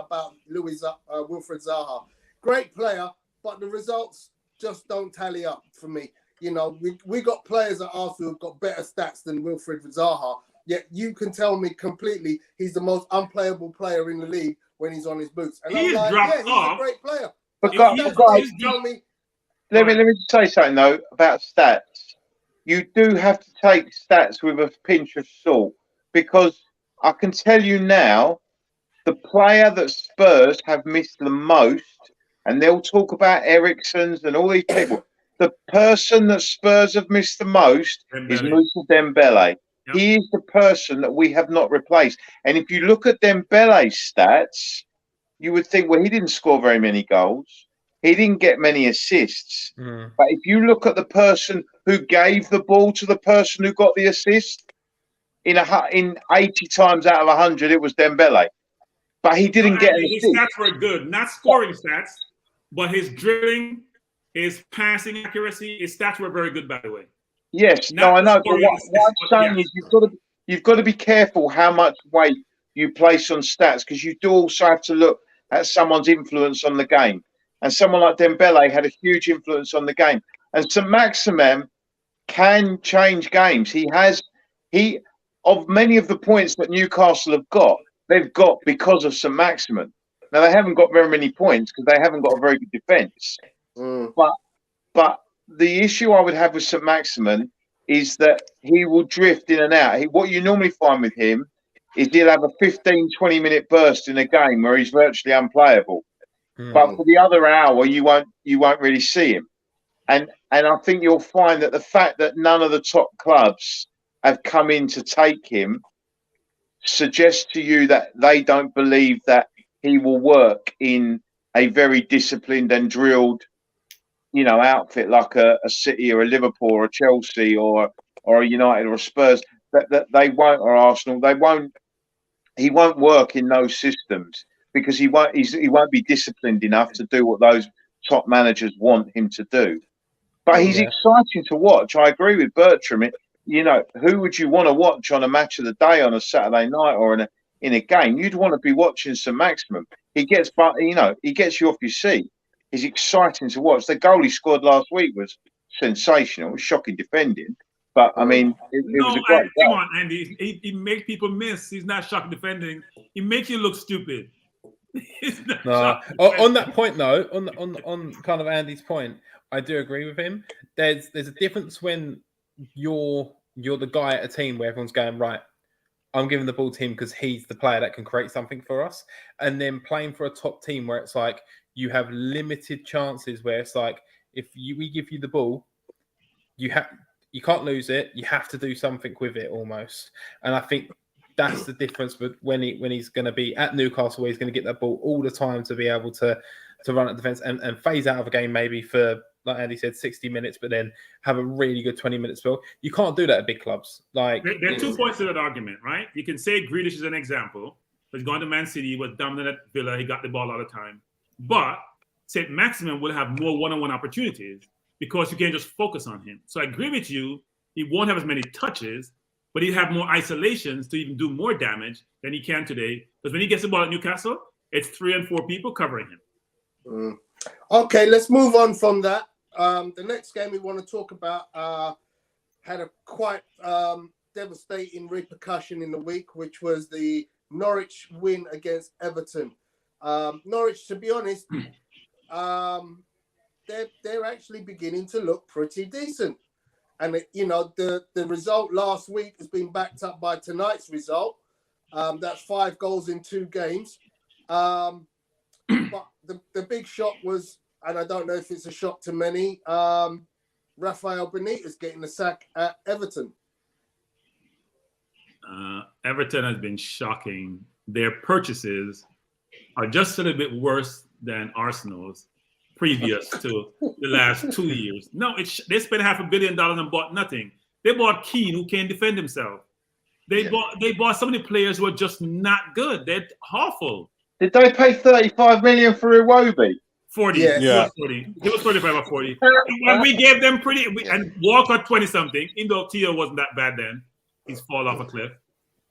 Wilfred Zaha. Great player, but the results just don't tally up for me. You know, we got players at Arsenal who've got better stats than Wilfred Zaha. Yet you can tell me completely he's the most unplayable player in the league when he's on his boots. And He's I'm like, dropped yeah, he's off. a great player. But But guys, you guys, tell me, let me just say something though about stats. You do have to take stats with a pinch of salt, because I can tell you now, the player that Spurs have missed the most, and they'll talk about Ericsson's and all these people. The person that Spurs have missed the most is Dembele. Moussa Dembele. Yep. He is the person that we have not replaced. And if you look at Dembele's stats, you would think, well, he didn't score very many goals. He didn't get many assists. But if you look at the person who gave the ball to the person who got the assist, in 80 times out of 100, it was Dembele. But he didn't get an His assist. stats were good, not scoring stats, but his dribbling, his passing accuracy, his stats were very good, by the way. Yes, Not no, I know. But scoring what I'm assists, saying yeah. is you've got to be careful how much weight you place on stats, because you do also have to look at someone's influence on the game. And someone like Dembele had a huge influence on the game. And St. Maximin can change games. Of many of the points that Newcastle have got, they've got because of St. Maximin. Now, they haven't got very many points because they haven't got a very good defence. But the issue I would have with St. Maximin is that he will drift in and out. What you normally find with him is he'll have a 15, 20-minute burst in a game where he's virtually unplayable. But for the other hour, you won't really see him. And I think you'll find that the fact that none of the top clubs have come in to take him suggests to you that they don't believe that he will work in a very disciplined and drilled, outfit like a City or a Liverpool or a Chelsea or a United or a Spurs. That they won't, or Arsenal. He won't work in those systems because he won't be disciplined enough to do what those top managers want him to do. But he's exciting to watch. I agree with Bertram. Who would you want to watch on a match of the day on a Saturday night or in a game? You'd want to be watching St. Maximin. He gets you off your seat. He's exciting to watch. The goal he scored last week was sensational. It was shocking defending. But, I mean, it was a great come goal. on, Andy. He makes people miss. He's not shocking defending. He makes you look stupid. No. On that point, though, on kind of Andy's point, I do agree with him. There's a difference when you're the guy at a team where everyone's going, right, I'm giving the ball to him because he's the player that can create something for us. And then playing for a top team where it's like you have limited chances, where it's like we give you the ball, you can't lose it. You have to do something with it almost. And I think that's the difference. But when he's going to be at Newcastle, where he's going to get that ball all the time to be able to run at defense and phase out of a game maybe for, like Andy said, 60 minutes, but then have a really good 20 minute spell. You can't do that at big clubs. Like there are 2 points to that argument, right? You can say Grealish is an example. He's gone to Man City, he was dominant at Villa, he got the ball all the time. But St. Maximin will have more one-on-one opportunities because you can't just focus on him. So I agree with you. He won't have as many touches, but he'll have more isolations to even do more damage than he can today. Because when he gets the ball at Newcastle, it's 3 and 4 people covering him. Okay, let's move on from that. The next game we want to talk about had a quite devastating repercussion in the week, which was the Norwich win against Everton. Norwich, to be honest, they're actually beginning to look pretty decent. And, the result last week has been backed up by tonight's result. That's 5 goals in 2 games. But the big shock was, and I don't know if it's a shock to many, Raphael Benitez getting the sack at Everton. Everton has been shocking. Their purchases are just a little bit worse than Arsenal's previous to the last 2 years. No, they spent $500 million and bought nothing. They bought Keane, who can't defend himself. They bought so many players who are just not good. They're awful. Did they pay 35 million for Iwobi? 40. Yeah. 40. It was 35 or 40. And we gave them and Walker 20-something, even though Theo wasn't that bad then. He's fall off a cliff.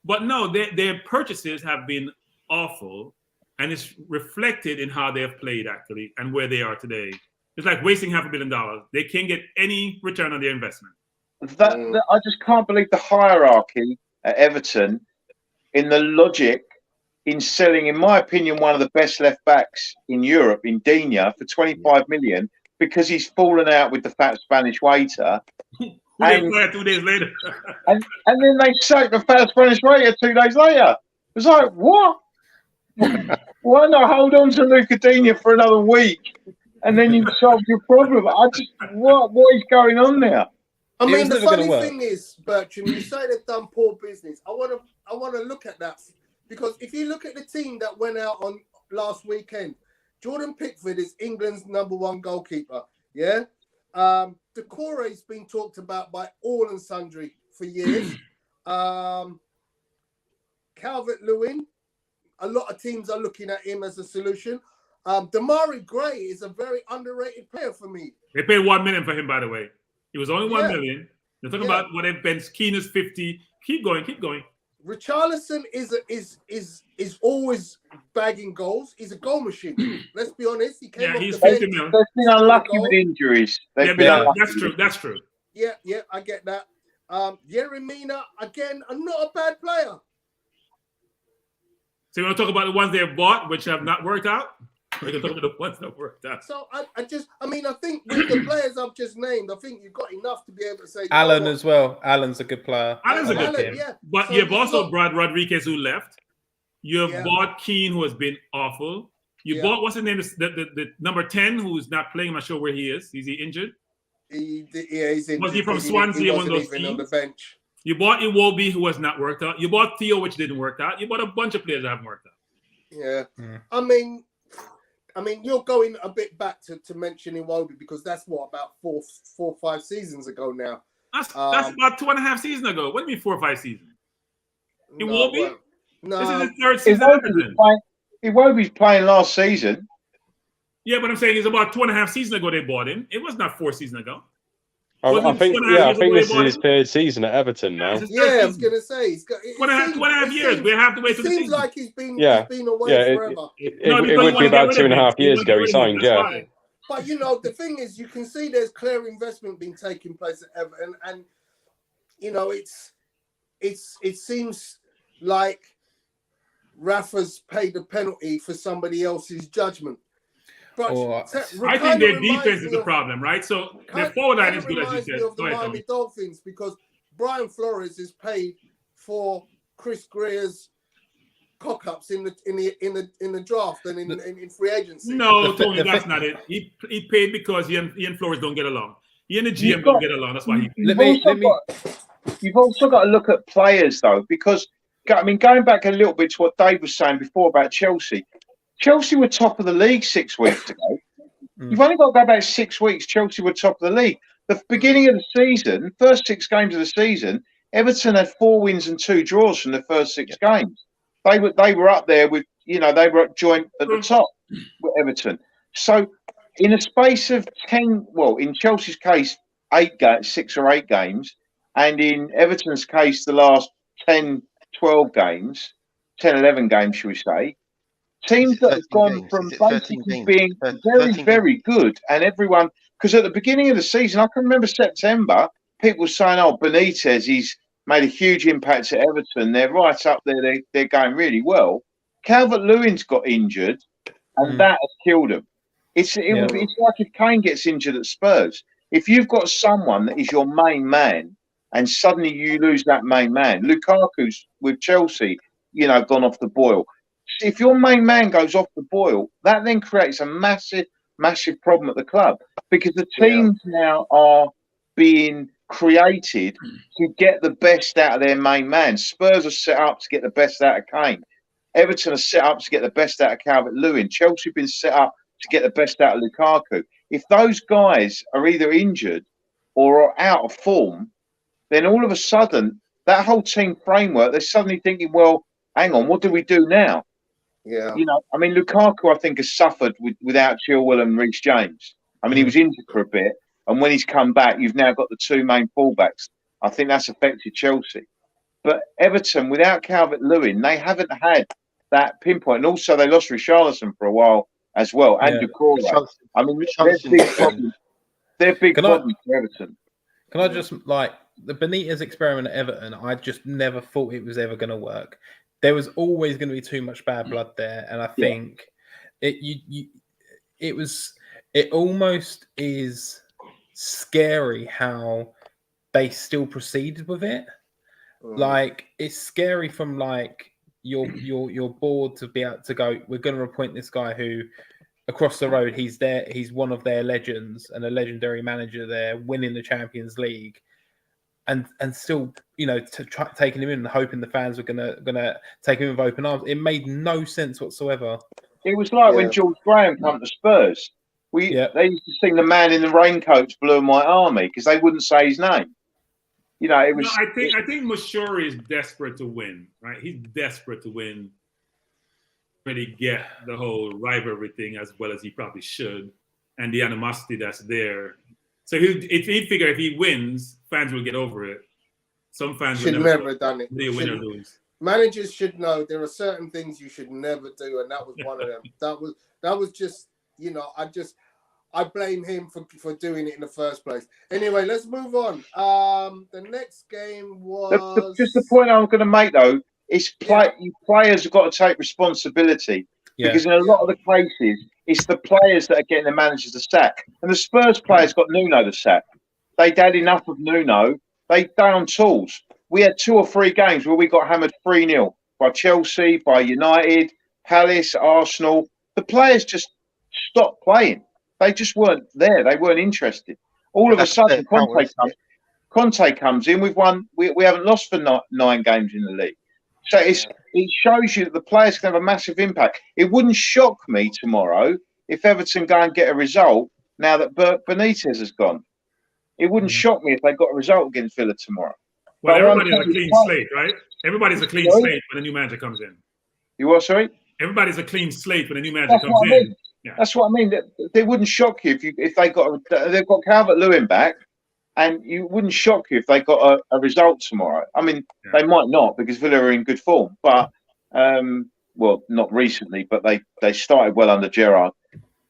But no, their purchases have been awful, and it's reflected in how they've played, actually, and where they are today. It's like wasting $500 million. They can't get any return on their investment. I just can't believe the hierarchy at Everton in the logic in selling, in my opinion, one of the best left backs in Europe, in Digne, for 25 million, because he's fallen out with the fat Spanish waiter. Who they fired 2 days later. and then they sacked the fat Spanish waiter 2 days later. It was like, what? Why not hold on to Luca Digne for another week and then you solve your problem? What is going on there? I mean, the funny thing is, Bertrand, you say they've done poor business. I want to look at that, because if you look at the team that went out on last weekend, Jordan Pickford is England's #1 goalkeeper. Yeah, Decore's been talked about by all and sundry for years. Calvert-Lewin, a lot of teams are looking at him as a solution. Damari Gray is a very underrated player for me. They paid $1 million for him, by the way. It was only $1 million. They're talking about what they've been. Keane is 50. Keep going. Richarlison is always bagging goals. He's a goal machine. Let's be honest. He came off he's the bench. 50 million. They've been unlucky with injuries. That's true. Yeah, I get that. Yeremina, again, not a bad player. So you want to talk about the ones they have bought, which have not worked out? We're going to talk about the ones that worked out. So I think with the players I've just named, I think you've got enough to be able to say. Alan as well. Alan's a good player. Alan's a good player. Yeah. But you've also brought Rodriguez, who left. You've bought Keane, who has been awful. You bought, what's his name? The number 10, who's not playing. I'm not sure where he is. Is he injured? He's injured. Was he from Swansea? He wasn't even on the bench. You bought Iwobi, who has not worked out. You bought Theo, which didn't work out. You bought a bunch of players that haven't worked out. Yeah. I mean, you're going a bit back to mention Iwobi, because that's about 4 or 5 seasons ago now. That's about 2.5 seasons ago. What do you mean 4 or 5 seasons? Iwobi? No. This is his 3rd season. Iwobi's playing last season. Yeah, but I'm saying it's about 2.5 seasons ago they bought him. It was not 4 seasons ago. I think this is his 3rd season at Everton now. Yeah, I was going to say. He's got 2.5 years. We have to wait for the season. It seems like he's been away forever. It would be about 2.5 years ago he signed, But, the thing is, you can see there's clear investment being taking place at Everton. And, it seems like Rafa's paid the penalty for somebody else's judgment. But I think their defense is the problem, right? So their forward line is good, as you said. Of the Miami Dolphins, because Brian Flores is paid for Chris Greer's cock-ups in the draft and in free agency. No, Tony, that's not it. He paid because he and Flores don't get along. He and the GM don't get along. That's why he. You've also got to look at players though, because going back a little bit to what Dave was saying before about Chelsea. Chelsea were top of the league 6 weeks ago. You've only got to go back 6 weeks. Chelsea were top of the league. The beginning of the season, first 6 games of the season, Everton had 4 wins and 2 draws from the first 6 games. They were up there with, they were joint at the top with Everton. So in a space of 10, well, in Chelsea's case, 6 or 8 games, and in Everton's case, the last 10, 12 games, 10, 11 games, should we say, teams that have gone from basically being very, very good, and everyone, because at the beginning of the season, I can remember September, people saying, "Oh, Benitez, he's made a huge impact at Everton. They're right up there. They're going really well." Calvert-Lewin's got injured, and that has killed him. It's like if Kane gets injured at Spurs. If you've got someone that is your main man, and suddenly you lose that main man, Lukaku's with Chelsea, gone off the boil. If your main man goes off the boil, that then creates a massive, massive problem at the club, because the teams now are being created to get the best out of their main man. Spurs are set up to get the best out of Kane. Everton are set up to get the best out of Calvert-Lewin. Chelsea have been set up to get the best out of Lukaku. If those guys are either injured or are out of form, then all of a sudden, that whole team framework, they're suddenly thinking, well, hang on, what do we do now? Yeah. Lukaku, I think, has suffered without Chilwell and Reece James. He was injured for a bit, and when he's come back, you've now got the 2 main fullbacks. I think that's affected Chelsea. But Everton, without Calvert-Lewin, they haven't had that pinpoint. And also, they lost Richarlison for a while as well, and Doucouré. They're big problems for Everton. Can I just, the Benitez experiment at Everton, I just never thought it was ever going to work. There was always going to be too much bad blood there, and I think it almost is scary how they still proceeded with it. It's scary from your board to be able to go, we're going to appoint this guy who across the road, he's one of their legends and a legendary manager there, winning the Champions League. And still, taking him in and hoping the fans were gonna take him with open arms. It made no sense whatsoever. It was like when George Graham came to Spurs. They used to sing "The Man in the Raincoats Blue and White Army" because they wouldn't say his name. It was. No, I think Mashori is desperate to win. Right, he's desperate to win. Really get the whole rivalry thing as well as he probably should, and the animosity that's there. So if he wins, fans will get over it. Some fans should never have done it. They win or lose. Managers should know there are certain things you should never do, and that was one of them. That was just, I blame him for doing it in the first place. Anyway, let's move on. The next game was just the point I'm going to make though is players have got to take responsibility. Because in a lot of the cases, it's the players that are getting the managers the sack. And the Spurs players got Nuno the sack. They'd had enough of Nuno. They down tools. We had 2 or 3 games where we got hammered 3-0 by Chelsea, by United, Palace, Arsenal. The players just stopped playing. They just weren't there. They weren't interested. All of a sudden, Conte comes in. We've won. We haven't lost for 9 games in the league. So it shows you that the players can have a massive impact. It wouldn't shock me tomorrow if Everton go and get a result now that Benitez has gone. It wouldn't shock me if they got a result against Villa tomorrow. Well, everybody's a clean slate, right? Everybody's a clean slate when a new manager comes in. You what, sorry? Everybody's a clean slate when a new manager comes in. Yeah. That's what I mean. They wouldn't shock you if they've got Calvert-Lewin back. And you wouldn't shock you if they got a result tomorrow. I mean, they might not because Villa are in good form. But, not recently, but they started well under Gerrard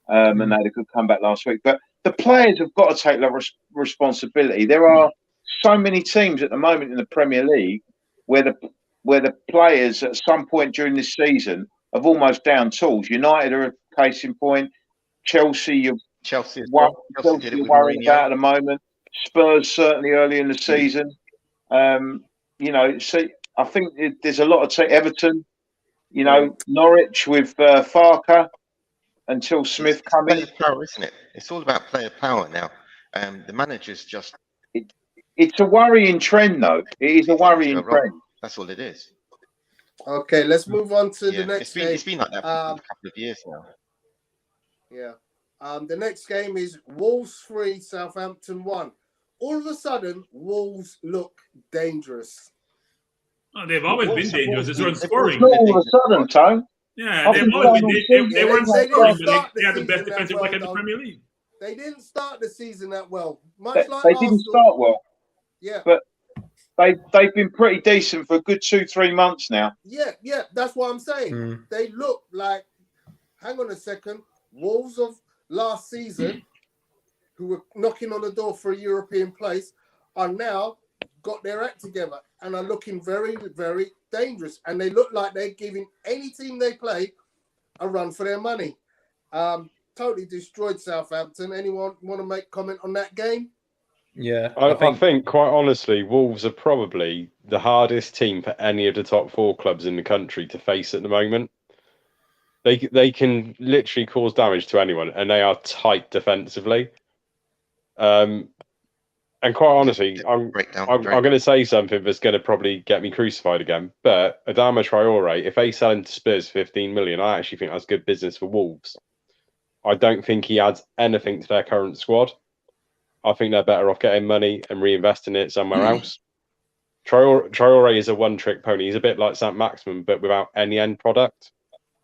and they had a good comeback last week. But the players have got to take that responsibility. There are so many teams at the moment in the Premier League where the players at some point during this season have almost down tools. United are a case in point. Chelsea are worried about at the moment. Spurs certainly early in the season, so I think there's a lot of Everton, Norwich with Farker until Smith come in. Player power, isn't it? It's all about player power now. The manager's just. It's a worrying trend, though. It is a worrying trend. That's all it is. Okay, let's move on to the next game. It's been like that for a couple of years now. Yeah. The next game is Wolves 3, Southampton 1. All of a sudden, Wolves look dangerous. Oh, they've always been dangerous. They weren't scoring. Not all of a sudden, Tone. Yeah, they weren't scoring, but they had the best defensive record in the Premier League. They didn't start the season that well. They didn't start well. Yeah. But they've been pretty decent for a good 2-3 months now. Yeah, that's what I'm saying. They look like, hang on a second, Wolves of last season, who were knocking on the door for a European place, are now got their act together and are looking very, very dangerous. And they look like they're giving any team they play a run for their money. Totally destroyed Southampton. Anyone want to make comment on that game? Yeah, I think quite honestly, Wolves are probably the hardest team for any of the top 4 clubs in the country to face at the moment. They can literally cause damage to anyone, and they are tight defensively. And quite honestly, I'm going to say something that's going to probably get me crucified again. But Adama Traore, if they sell him to Spurs 15 million, I actually think that's good business for Wolves. I don't think he adds anything to their current squad. I think they're better off getting money and reinvesting it somewhere else. Traore is a one-trick pony. He's a bit like St. Maximin, but without any end product.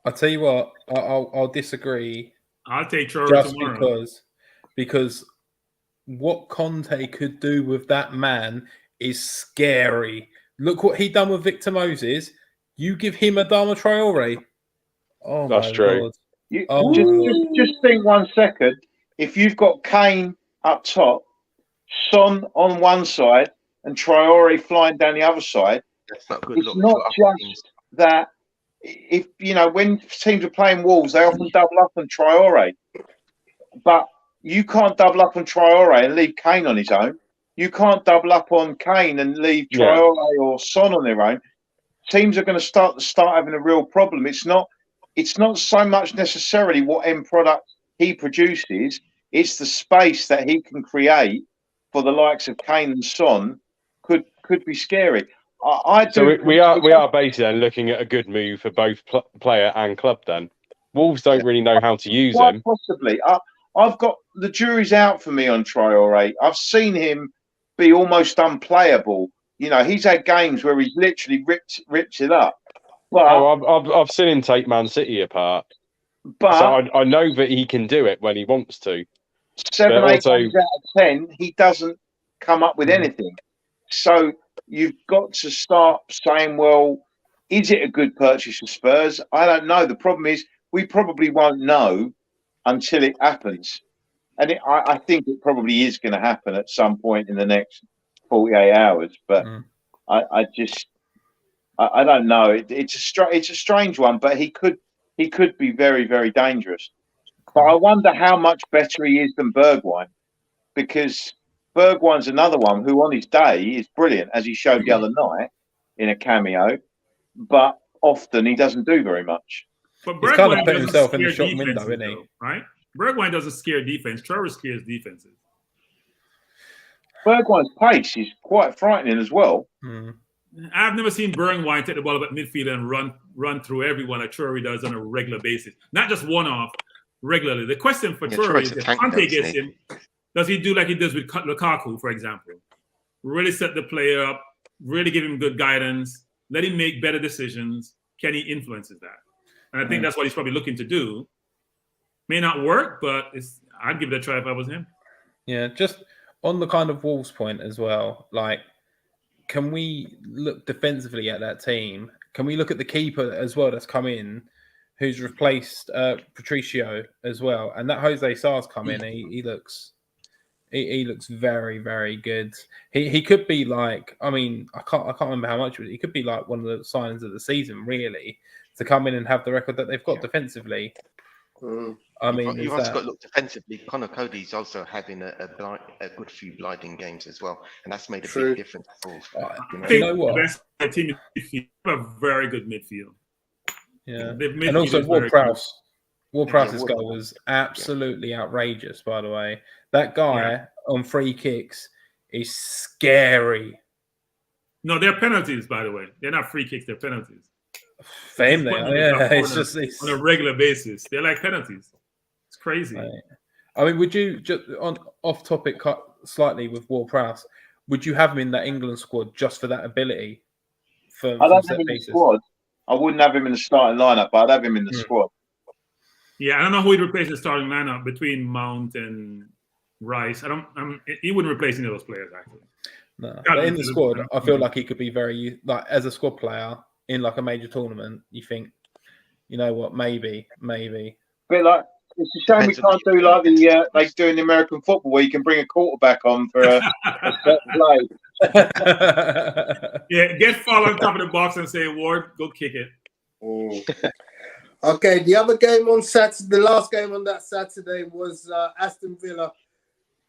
I'll tell you what, I'll disagree. I'll take Traore just tomorrow. Because what Conte could do with that man is scary. Look what he done with Victor Moses. You give him Adama Traore. Oh, that's true. Lord. Just think 1 second. If you've got Kane up top, Son on one side, and Traore flying down the other side, that's not good. It's not just that. If when teams are playing Wolves, they often double up on Traore, but you can't double up on Traore and leave Kane on his own. You can't double up on Kane and leave Traore or Son on their own. Teams are going to start having a real problem. It's not so much necessarily what end product he produces. It's the space that he can create for the likes of Kane and Son could be scary. We are basically then looking at a good move for both player and club. Then Wolves don't really know how to use him. Possibly, I've got the jury's out for me on Traore. I've seen him be almost unplayable. He's had games where he's literally ripped it up. But I've seen him take Man City apart. But so I know that he can do it when he wants to. 8 times out of 10, he doesn't come up with anything. So you've got to start saying, well, is it a good purchase for Spurs? I don't know. The problem is we probably won't know until it happens. And I think it probably is going to happen at some point in the next 48 hours. But I don't know. It's a strange one, but he could be very, very dangerous. But I wonder how much better he is than Bergwijn, because Bergwijn's another one who on his day is brilliant, as he showed the other night in a cameo, but often he doesn't do very much. But he's kind of put himself in the shop window, isn't he? Right? Bergwijn doesn't scare defense. Traore scares defenses. Bergwijn's pace is quite frightening as well. I've never seen Bruyne take the ball up at midfield and run through everyone like Traore does on a regular basis. Not just one-off, regularly. The question for Traore is if Conte gets him, does he do like he does with Lukaku, for example? Really set the player up, really give him good guidance, let him make better decisions. Can he influence that? And I think that's what he's probably looking to do. May not work, but I'd give it a try if I was him. Yeah, just on the kind of Wolves point as well, like, can we look defensively at that team? Can we look at the keeper as well that's come in, who's replaced Patricio as well? And that Jose Sarr's come in. He looks very, very good. He could be like, I mean, I can't remember how much, but he could be like one of the signings of the season, really, to come in and have the record that they've got defensively. I mean, you've also got to look defensively. Connor Cody's also having a good few blinding games as well, and that's made a big difference for Wolves. I think the best team in midfield have a very good midfield. Yeah, midfield and also Ward-Prowse. Ward-Prowse's goal was absolutely outrageous. By the way, that guy on free kicks is scary. No, they're penalties. By the way, they're not free kicks; they're penalties. For him, they are. Yeah, it's on a regular basis. They're like penalties. It's crazy. Right. I mean, would you just on off topic slightly with Ward-Prowse? Would you have him in that England squad just for that ability? I don't have him in the squad. I wouldn't have him in the starting lineup, but I'd have him in the squad. Yeah, I don't know who he'd replace in the starting lineup between Mount and Rice. He wouldn't replace any of those players actually. No, but in the squad, I feel like he could be very like as a squad player in like a major tournament. You think, you know what? Maybe. But like, it's a shame we can't do like they do in the American football, where you can bring a quarterback on for a set play. Yeah, get Fall on top of the box and say, Ward, go kick it. Okay, the other game on Saturday, the last game on that Saturday was Aston Villa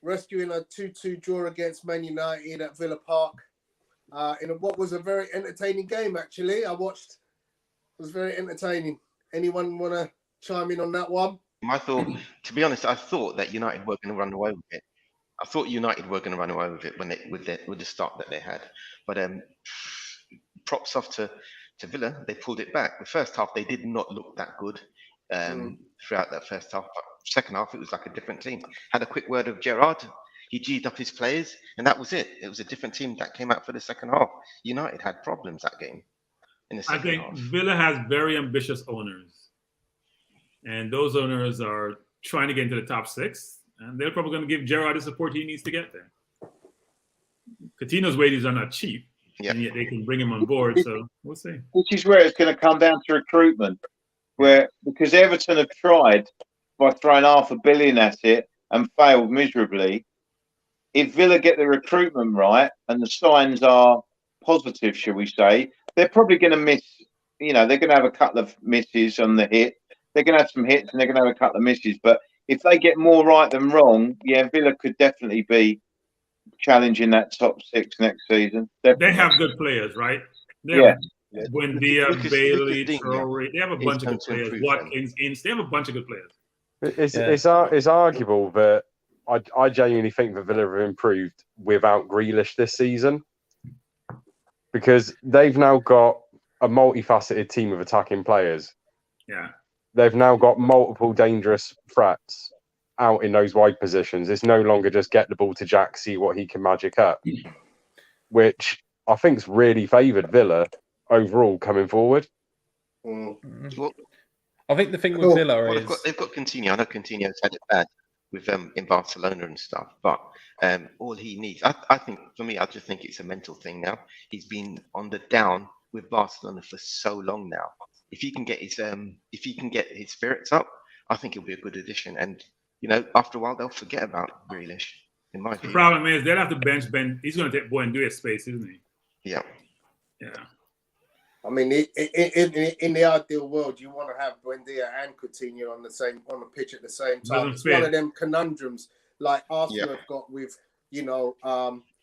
rescuing a 2-2 draw against Man United at Villa Park. In what was a very entertaining game, actually. I watched. It was very entertaining. Anyone want to chime in on that one? To be honest, I thought that United were going to run away with it. I thought United were going to run away with it with the start that they had. But props off to Villa, they pulled it back. The first half, they did not look that good throughout that first half. But second half, it was like a different team. Had a quick word of Gerrard. He G'd up his players, and that was it. It was a different team that came out for the second half. United had problems that game in the second half. Villa has very ambitious owners. And those owners are trying to get into the top 6. And they're probably going to give Gerrard the support he needs to get there. Coutinho's wages are not cheap. And yet they can bring him on board. So we'll see. Which is where it's going to come down to recruitment. Because Everton have tried by throwing $500 million at it and failed miserably. If Villa get the recruitment right and the signs are positive, shall we say, they're probably going to miss, they're going to have a couple of misses on the hit. They're going to have some hits and they're going to have a couple of misses. But if they get more right than wrong, Villa could definitely be challenging that top 6 next season. Definitely. They have good players, right? Buendia, Bailey, Traore. They have a bunch of good players. Watkins, Ince. They have a bunch of good players. It's arguable that I genuinely think that Villa have improved without Grealish this season, because they've now got a multifaceted team of attacking players. Yeah. They've now got multiple dangerous threats out in those wide positions. It's no longer just get the ball to Jack, see what he can magic up, which I think's really favoured Villa overall coming forward. Well, I think the thing with Villa is they've got Coutinho. I know Coutinho's had it bad with in Barcelona and stuff, but all he needs, I think, for me, I just think it's a mental thing now. He's been on the down with Barcelona for so long now. If he can get his spirits up, I think it'll be a good addition. And after a while, they'll forget about Grealish. In my opinion, the problem is they'll have to bench Ben. He's going to take Buendia space, isn't he? Yeah. I mean, in the ideal world, you want to have Buendia and Coutinho on the pitch at the same time. It's one of them conundrums like Arsenal have got with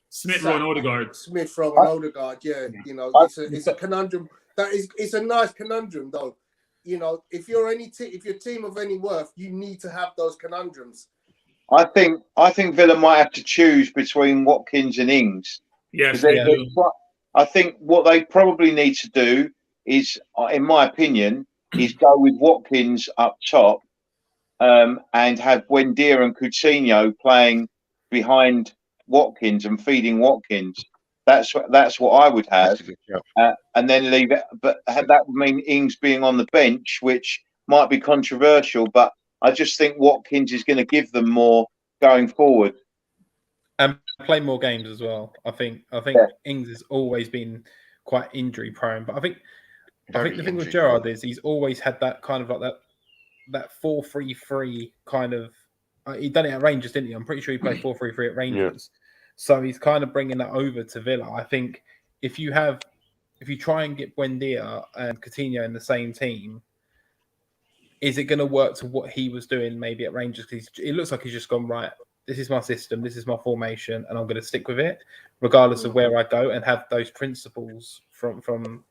Smith Rowe and Odegaard. It's a conundrum. It's a nice conundrum, though. If you're if you're a team of any worth, you need to have those conundrums. I think Villa might have to choose between Watkins and Ings. Yes, I think what they probably need to do is, in my opinion, is go with Watkins up top, and have Buendia and Coutinho playing behind Watkins and feeding Watkins. That's what I would have, and then leave it. But that would mean Ings being on the bench, which might be controversial. But I just think Watkins is going to give them more going forward. And play more games as well. I think Ings has always been quite injury prone, but I think the thing with Gerrard is he's always had that kind of like that 4-3-3 kind of. He done it at Rangers, didn't he? I'm pretty sure he played 4-3-3 at Rangers. Yeah. So he's kind of bringing that over to Villa. I think if you try and get Buendia and Coutinho in the same team, is it going to work to what he was doing maybe at Rangers? Because it looks like he's just gone, right, this is my system, this is my formation, and I'm going to stick with it, regardless of where I go, and have those principles from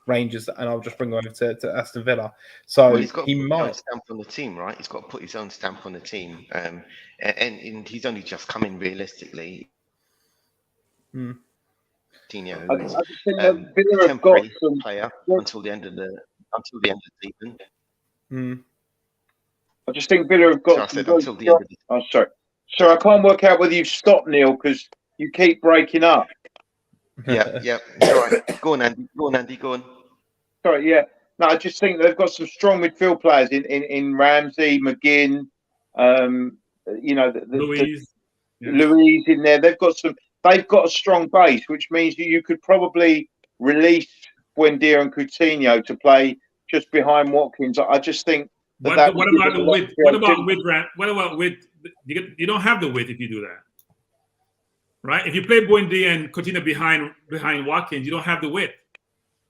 Rangers, and I'll just bring them over to Aston Villa. So Well, he's got to he put his own might. stamp on the team, right? He's got to put his own stamp on the team. And he's only just come in realistically. Hmm. Coutinho, I who's just think that Villa have got temporary some. player until the end of the season. Hmm. I just think Villa have So I got. said until the end of the Oh, sorry. Sorry, I can't work out whether you've stopped, Neil, because you keep breaking up. Yeah. It's all right. Go on, Andy. Go on. Sorry, yeah. No, I just think they've got some strong midfield players in Ramsey, McGinn, you know, Louise. Louise in there. They've got a strong base, which means that you could probably release Buendia and Coutinho to play just behind Watkins. I just think What that about the width? What about width, Grant? What about width? You don't have the width if you do that, right? If you play Buendia and Coutinho behind Watkins, you don't have the width.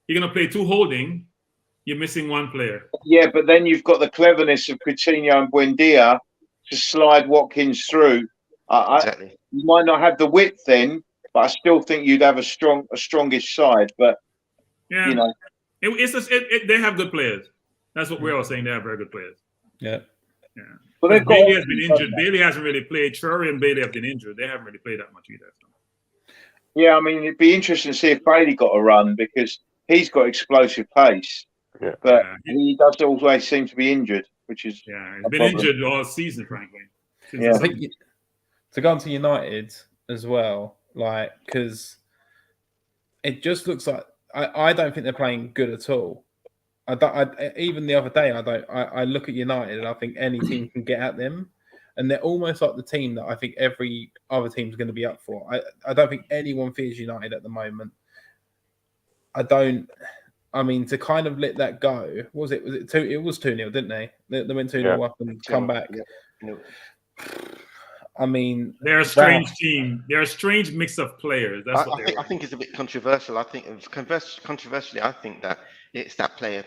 You're going to play two holding. You're missing one player. Yeah, but then you've got the cleverness of Coutinho and Buendia to slide Watkins through. Exactly. You might not have the width then, but I still think you'd have a strongish side. But Yeah, you know, they have good players. That's what we're all saying. They have very good players. Yeah. but they've got Bailey has been injured. Bailey hasn't really played. Traore and Bailey have been injured. They haven't really played that much either. So. Yeah, I mean, it'd be interesting to see if Bailey got a run because he's got explosive pace. Yeah. But he does always seem to be injured, which is he's been injured all season, frankly. Yeah. I think to go on to United as well, like, because it just looks like I don't think they're playing good at all. Even the other day, I look at United and I think any team can get at them, and they're almost like the team that I think every other team is going to be up for. I don't think anyone fears United at the moment. I mean, to kind of let that go, was it 2? It was 2-0, didn't they? They went 2-0 up and come back. Yeah. I mean, they're a strange team. They're a strange mix of players. That's what I think it's a bit controversial. I think controversially, I think that it's that player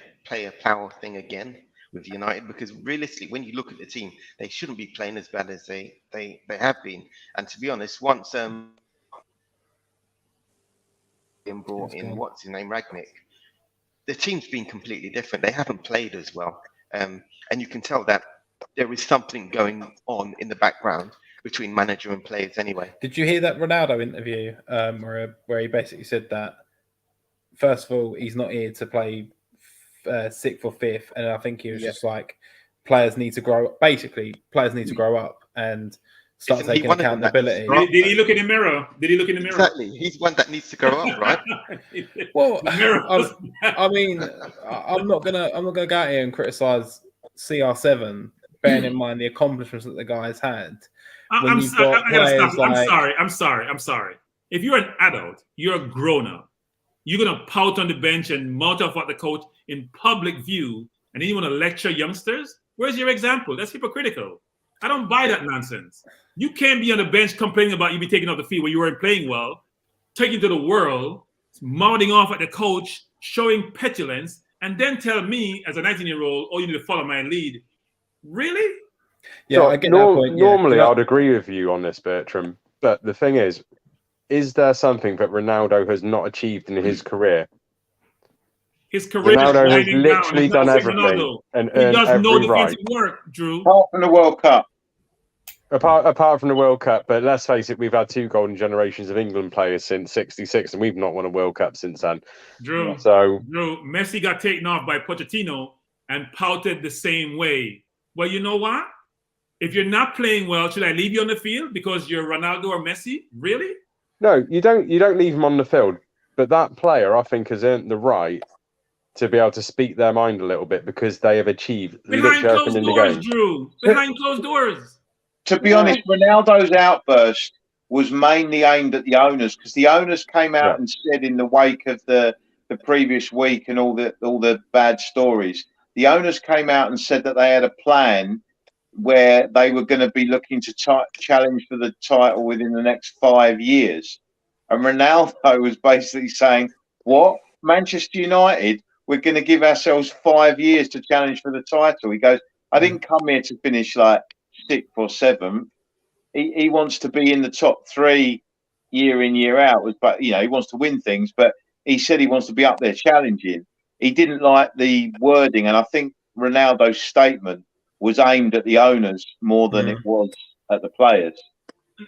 power thing again with United, because realistically, when you look at the team, they shouldn't be playing as bad as they have been. And to be honest, once been brought in, what's his name, Ragnick, the team's been completely different. They haven't played as well, and you can tell that there is something going on in the background between manager and players. Anyway, did you hear that Ronaldo interview where he basically said that first of all he's not here to play 6th or 5th, and I think he was just like players need to grow up. Basically, players need to grow up and start taking accountability. Did he look in the mirror? Exactly. He's one that needs to grow up, right? Well, I mean, I'm not gonna go out here and criticize CR7, bearing in mind the accomplishments that the guys had. I'm sorry. If you're an adult, you're a grown up. You're gonna pout on the bench and mouth off at the coach in public view, and then you want to lecture youngsters? Where's your example? That's hypocritical. I don't buy that nonsense. You can't be on the bench complaining about you be taking off the field when you weren't playing well, taking to the world, mouthing off at the coach, showing petulance, and then tell me as a 19-year-old, oh, you need to follow my lead. Really? Yeah, so I get that point. Normally, I'd agree with you on this, Bertram. But the thing is there something that Ronaldo has not achieved in his career? His career Ronaldo is has winding literally down. done everything and he earned does no every right. defensive work, Drew. apart from the World Cup. Apart from the World Cup, but let's face it, we've had 2 golden generations of England players since '66, and we've not won a World Cup since then. Drew, Messi got taken off by Pochettino and pouted the same way. Well, you know what? If you're not playing well, should I leave you on the field because you're Ronaldo or Messi? Really? No, you don't leave him on the field. But that player, I think, has earned the right to be able to speak their mind a little bit because they have achieved behind closed doors, Drew. Behind closed doors. To be honest, Ronaldo's outburst was mainly aimed at the owners, because the owners came out and said in the wake of the previous week and all the bad stories, the owners came out and said that they had a plan where they were going to be looking to challenge for the title within the next 5 years. And Ronaldo was basically saying, what? Manchester United? we're going to give ourselves 5 years to challenge for the title. He goes, I didn't come here to finish like 6th or 7th. He wants to be in the top 3 year in, year out. But, you know, he wants to win things. But he said he wants to be up there challenging. He didn't like the wording. And I think Ronaldo's statement was aimed at the owners more than it was at the players.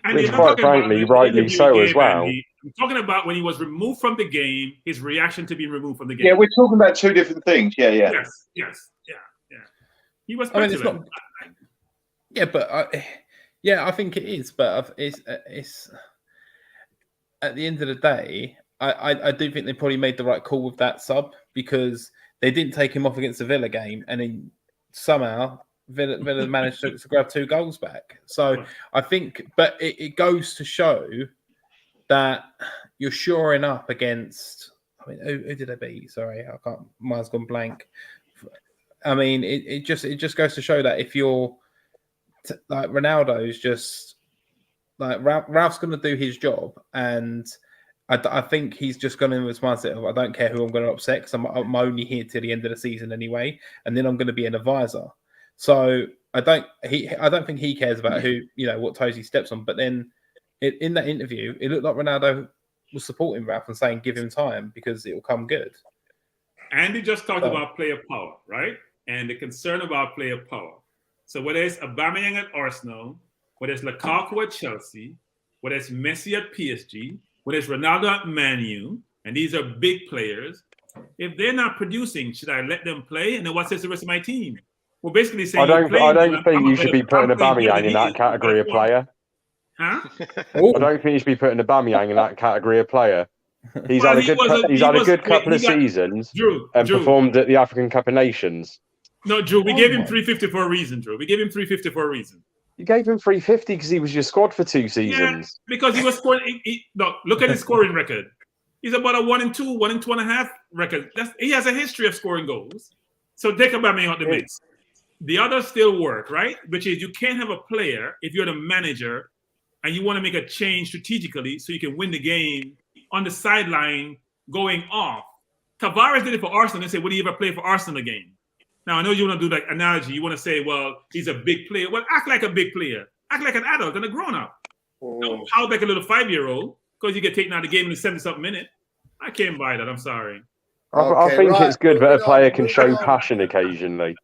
And Which, quite frankly, rightly so as well. I'm talking about when he was removed from the game, his reaction to being removed from the game. Yeah, we're talking about 2 different things. Yeah. Yes. He was. I mean, it's not. Yeah, but I think it is. But it's at the end of the day, I do think they probably made the right call with that sub, because they didn't take him off against the Villa game, and then somehow Villa managed to grab 2 goals back. So I think, but it goes to show that you're shoring up against. I mean, who did they beat? Sorry, I can't. Mine's gone blank. I mean, it just goes to show that if you're like Ronaldo's, just like Ralph's going to do his job, and I think he's just going in with his mindset of, I don't care who I'm going to upset, because I'm only here till the end of the season anyway, and then I'm going to be an advisor. So I don't think he cares about who, you know, what toes he steps on. But then in that interview, it looked like Ronaldo was supporting Ralph and saying, give him time because it will come good. Andy just talked about player power, right? And the concern about player power. So whether it's Aubameyang at Arsenal, whether it's Lukaku at Chelsea, whether it's Messi at PSG, whether it's Ronaldo at Man U, and these are big players, if they're not producing, should I let them play? And then what says the rest of my team? We're basically saying, I don't think you should be putting Aubameyang in that category of player. Huh? I don't think you should be putting Aubameyang in that category of player. He's had a good couple of seasons and performed at the African Cup of Nations. No, Drew, we gave him 350 for a reason, Drew. We gave him 350 for a reason. You gave him 350 because he was your squad for 2 seasons. Yeah, because he was scoring. Look at his scoring record. He's about a 1-2, 1-2.5 record. He has a history of scoring goals. So take Aubameyang out the mix. The others still work, right? Which is, you can't have a player, if you're the manager and you want to make a change strategically so you can win the game, on the sideline going off. Tavares did it for Arsenal and said, would he ever play for Arsenal again? Now, I know you want to do that analogy. You want to say, well, he's a big player. Well, act like a big player. Act like an adult and a grown-up. Don't howl like a little 5-year-old because you get taken out of the game in the 70-something minute. I can't buy that. I'm sorry. I think it's good that a player can show passion occasionally.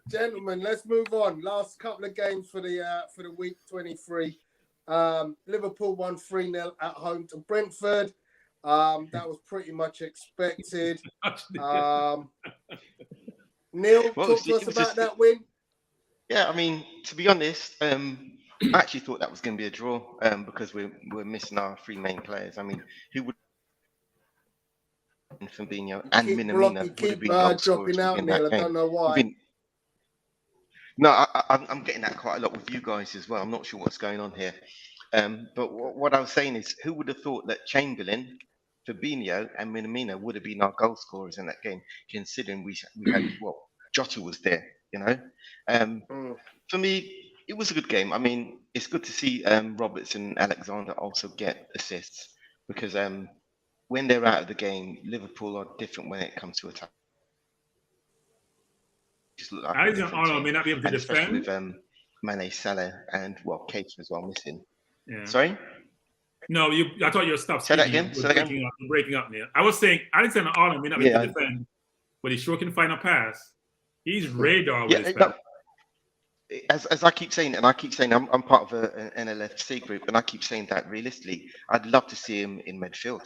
Gentlemen, let's move on. Last couple of games for the week 23. Liverpool won 3-0 at home to Brentford. That was pretty much expected. Neil, talk to us about that win. Yeah, I mean, to be honest, I actually thought that was going to be a draw because we're missing our 3 main players. I mean, who would Fabinho and Minamino would have been goal scorers in that game? I don't know why. No, I'm getting that quite a lot with you guys as well. I'm not sure what's going on here. But what I was saying is, who would have thought that Chamberlain, Fabinho and Minamino would have been our goal scorers in that game, considering we had, Jota was there, you know? For me, it was a good game. I mean, it's good to see Roberts and Alexander also get assists because when they're out of the game, Liverpool are different when it comes to attack. Alexander may not be able to defend. With Mane, Salah, and Keita as well missing. Yeah. Sorry? No, I thought you were stopped. Say that again. You're breaking up, Neil. I was saying Alexander Arnold may not be able to defend, but he sure can find a pass. He's radar with his pass. As I keep saying, and I keep saying I'm part of an NLFC group, and I keep saying that realistically, I'd love to see him in midfield.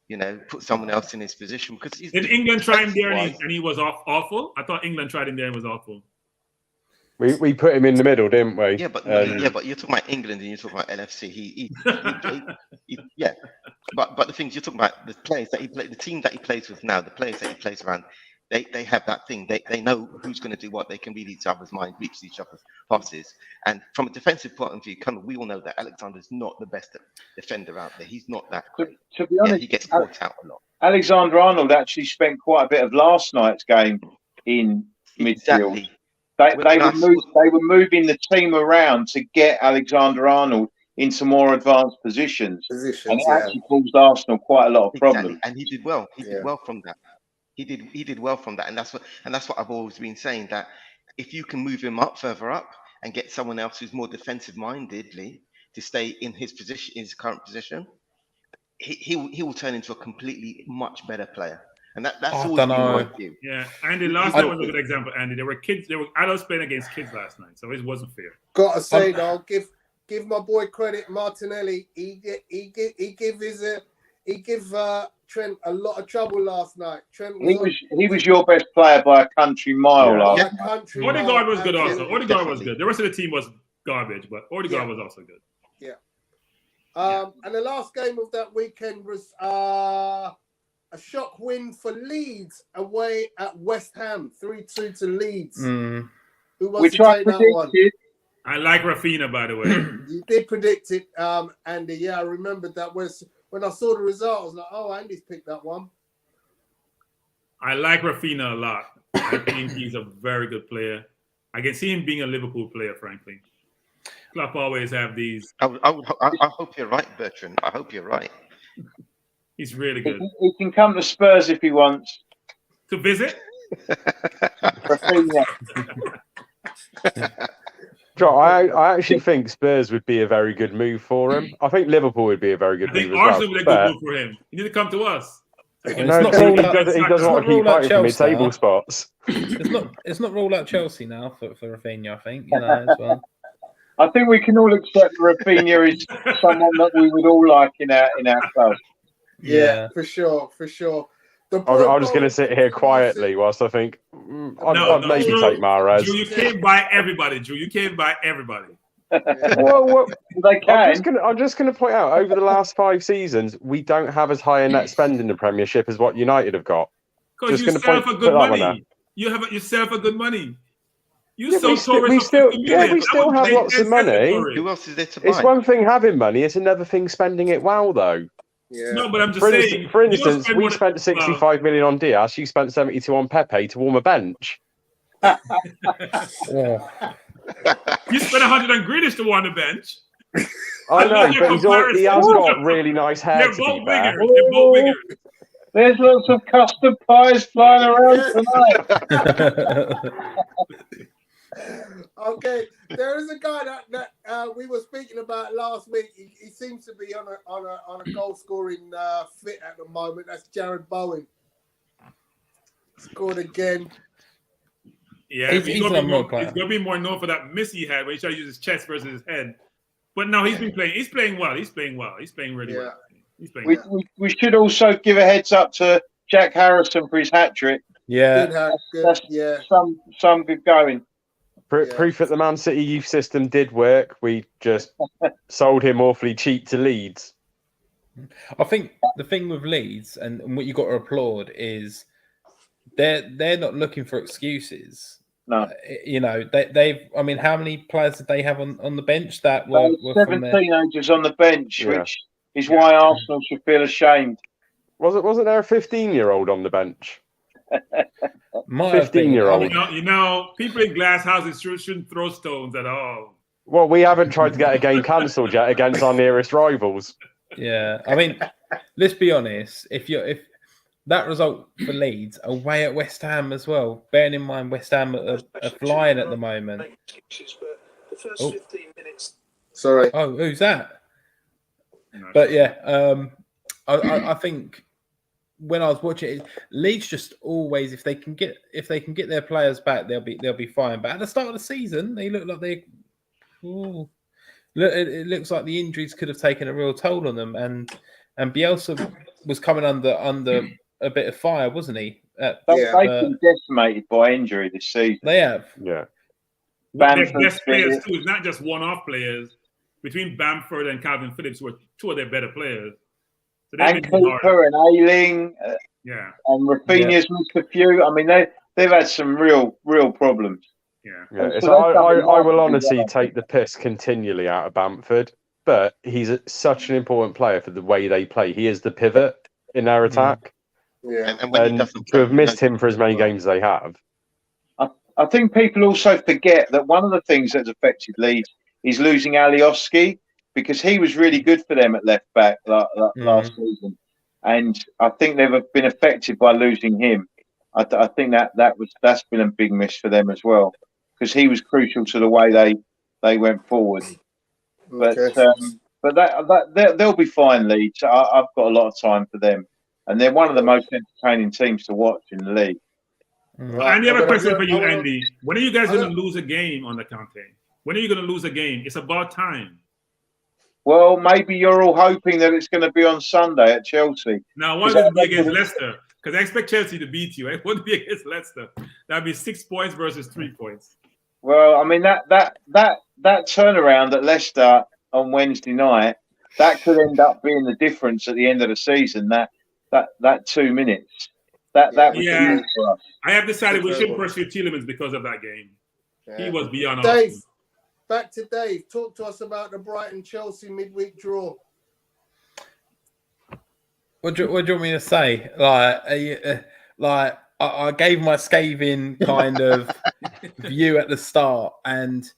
You know, put someone else in his position because did England try him there and he was awful? I thought England tried him there and was awful. We put him in the middle, didn't we? Yeah, but you're talking about England and you're talking about LFC. He But the things you're talking about, the players that he played, the team that he plays with now, the players that he plays around, they have that thing. They know who's going to do what. They can read each other's mind, reach each other's passes. And from a defensive point of view, we all know that Alexander's not the best defender out there. He's not that great. To be honest, he gets caught out a lot. Alexander-Arnold actually spent quite a bit of last night's game in midfield. They were moving the team around to get Alexander-Arnold into more advanced positions and it actually caused Arsenal quite a lot of problems. And he did well. He did well from that. He did well from that, and that's what I've always been saying, that if you can move him up further up and get someone else who's more defensive mindedly to stay in his position, in his current position, he will turn into a completely much better player. And that's I always don't been my know. view. Yeah, Andy, last night was a good example, Andy. There were adults playing against kids last night, so it wasn't fair. Gotta say though, give my boy credit, Martinelli. He gave Trent a lot of trouble last night. Trent he was your best player by a country mile last night. Odegaard was good also. Absolutely. Odegaard was good. The rest of the team was garbage, but Odegaard was also good. And the last game of that weekend was a shock win for Leeds away at West Ham, 3-2 to Leeds. Mm. Who wants to take that one? I like Rafinha, by the way. You did predict it, Andy. Yeah, I remembered that when I saw the result. I was like, oh, Andy's picked that one. I like Rafinha a lot. I think he's a very good player. I can see him being a Liverpool player, frankly. Klopp always have these. I hope you're right, Bertrand. I hope you're right. He's really good. He can come to Spurs if he wants. To visit? Joe, I actually think Spurs would be a very good move for him. I think Liverpool would be a very good move as well. Arsenal would be a good move for him. You need to come to us. No, he doesn't want to keep fighting for mid-table spots. It's not ruled out Chelsea now for Raphinha, I think. As well. I think we can all accept Raphinha is someone that we would all like in our club. Yeah, for sure. I'm just going to sit here quietly whilst I think I'd maybe take Mahrez. Drew, you can't buy everybody, Drew. You can't buy everybody. Well, they can. I'm just going to point out, over the last 5 seasons, we don't have as high a net spend in the Premiership as what United have got. Because you sell for good money. You sell for good money. We still have lots of money. Who else is there to buy? It's one thing having money; it's another thing spending it well, though. Yeah. No, but I'm just saying. For instance, we spent 65 million on Diaz. You spent 72 on Pepe to warm a bench. You spent 100 on Grealish to warm the bench. I know, but he has got really nice hair. They're both wingers. There's lots of custard pies flying around tonight. Okay, there is a guy that we were speaking about last week. He seems to be on a goal scoring fit at the moment. That's Jared Bowen. Scored again. Yeah, he's gonna be more known for that miss he had when he tried to use his chest versus his head. But no, he's playing well. He's playing really well. We should also give a heads up to Jack Harrison for his hat trick. Yeah, that's some good going. Proof that the Man City youth system did work. We just sold him awfully cheap to Leeds. I think the thing with Leeds and what you got to applaud is they're not looking for excuses. No, they've. I mean, how many players did they have on the bench that were 7 teenagers on the bench, which is why Arsenal should feel ashamed. Wasn't there a 15-year-old on the bench? 15-year-old. People in glass houses shouldn't throw stones at all. Well, we haven't tried to get a game cancelled yet against our nearest rivals. Yeah, I mean, let's be honest. If that result for Leeds away at West Ham as well, bearing in mind West Ham are flying at the moment. Sorry. Oh, who's that? But yeah, I think. When I was watching it, Leeds just always, if they can get their players back, they'll be fine. But at the start of the season, they look like it looks like the injuries could have taken a real toll on them, and Bielsa was coming under a bit of fire, wasn't he? They've been decimated by injury this season. They have, yeah. Their best players too. It's not just one-off players. Between Bamford and Calvin Phillips, who are 2 of their better players. And Cooper and Ayling, and Rafinha's missed a few. I mean, they've had some real problems. So I will honestly take the piss continually out of Bamford, but he's such an important player for the way they play. He is the pivot in their attack. Yeah, and when he doesn't to have missed him for as many games as they have. I think people also forget that one of the things that's affected Leeds is losing Alioski, because he was really good for them at left back last season. And I think they've been affected by losing him. I think that's been a big miss for them as well, because he was crucial to the way they went forward. But Okay. they'll be fine, Leeds. I've got a lot of time for them, and they're one of the most entertaining teams to watch in the league. Right. Andy, I have a question for you, I'm gonna- Andy. When are you guys going to lose a game on the campaign? When are you going to lose a game? It's about time. Well, maybe you're all hoping that it's going to be on Sunday at Chelsea. Now, I want it to be against Leicester because I expect Chelsea to beat you. I want to be against Leicester. That'd be 6 points versus 3 points. Well, I mean that turnaround at Leicester on Wednesday night, that could end up being the difference at the end of the season. That 2 minutes, that was huge for us. I have decided we shouldn't pursue Tielemans because of that game. Yeah. He was beyond Dave, awesome. back to Dave. Talk to us about the Brighton-Chelsea midweek draw. What do you want me to say? Like I gave my scathing kind of view at the start, and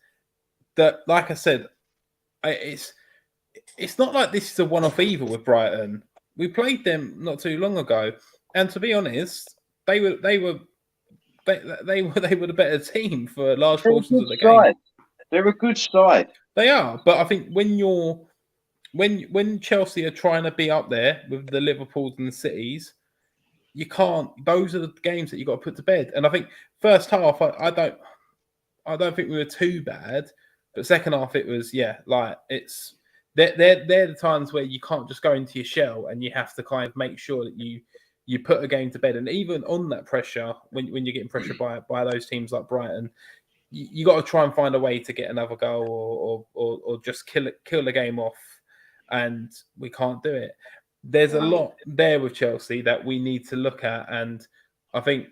that, like I said, it's not like this is a one-off either with Brighton. We played them not too long ago, and to be honest, they were the better team for large portions of the game. They're a good side. They are, but I think when Chelsea are trying to be up there with the Liverpools and the Cities, you can't. Those are the games that you got to put to bed. And I think first half, I don't think we were too bad, but second half it was it's they're the times where you can't just go into your shell and you have to kind of make sure that you put a game to bed. And even on that pressure, when you're getting pressured by those teams like Brighton, you got to try and find a way to get another goal or just kill the game off, and we can't do it. There's a lot there with Chelsea that we need to look at, and I think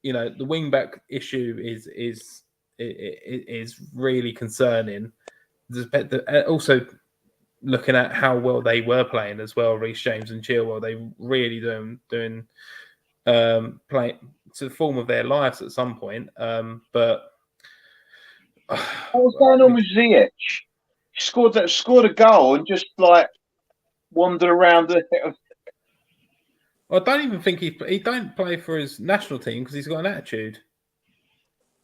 the wing back issue is really concerning. Also, looking at how well they were playing as well, Reece James and Chilwell, they really doing playing to the form of their lives at some point. But what's going on with Ziyech? Scored a goal and just like wandered around. I don't even think he don't play for his national team because he's got an attitude.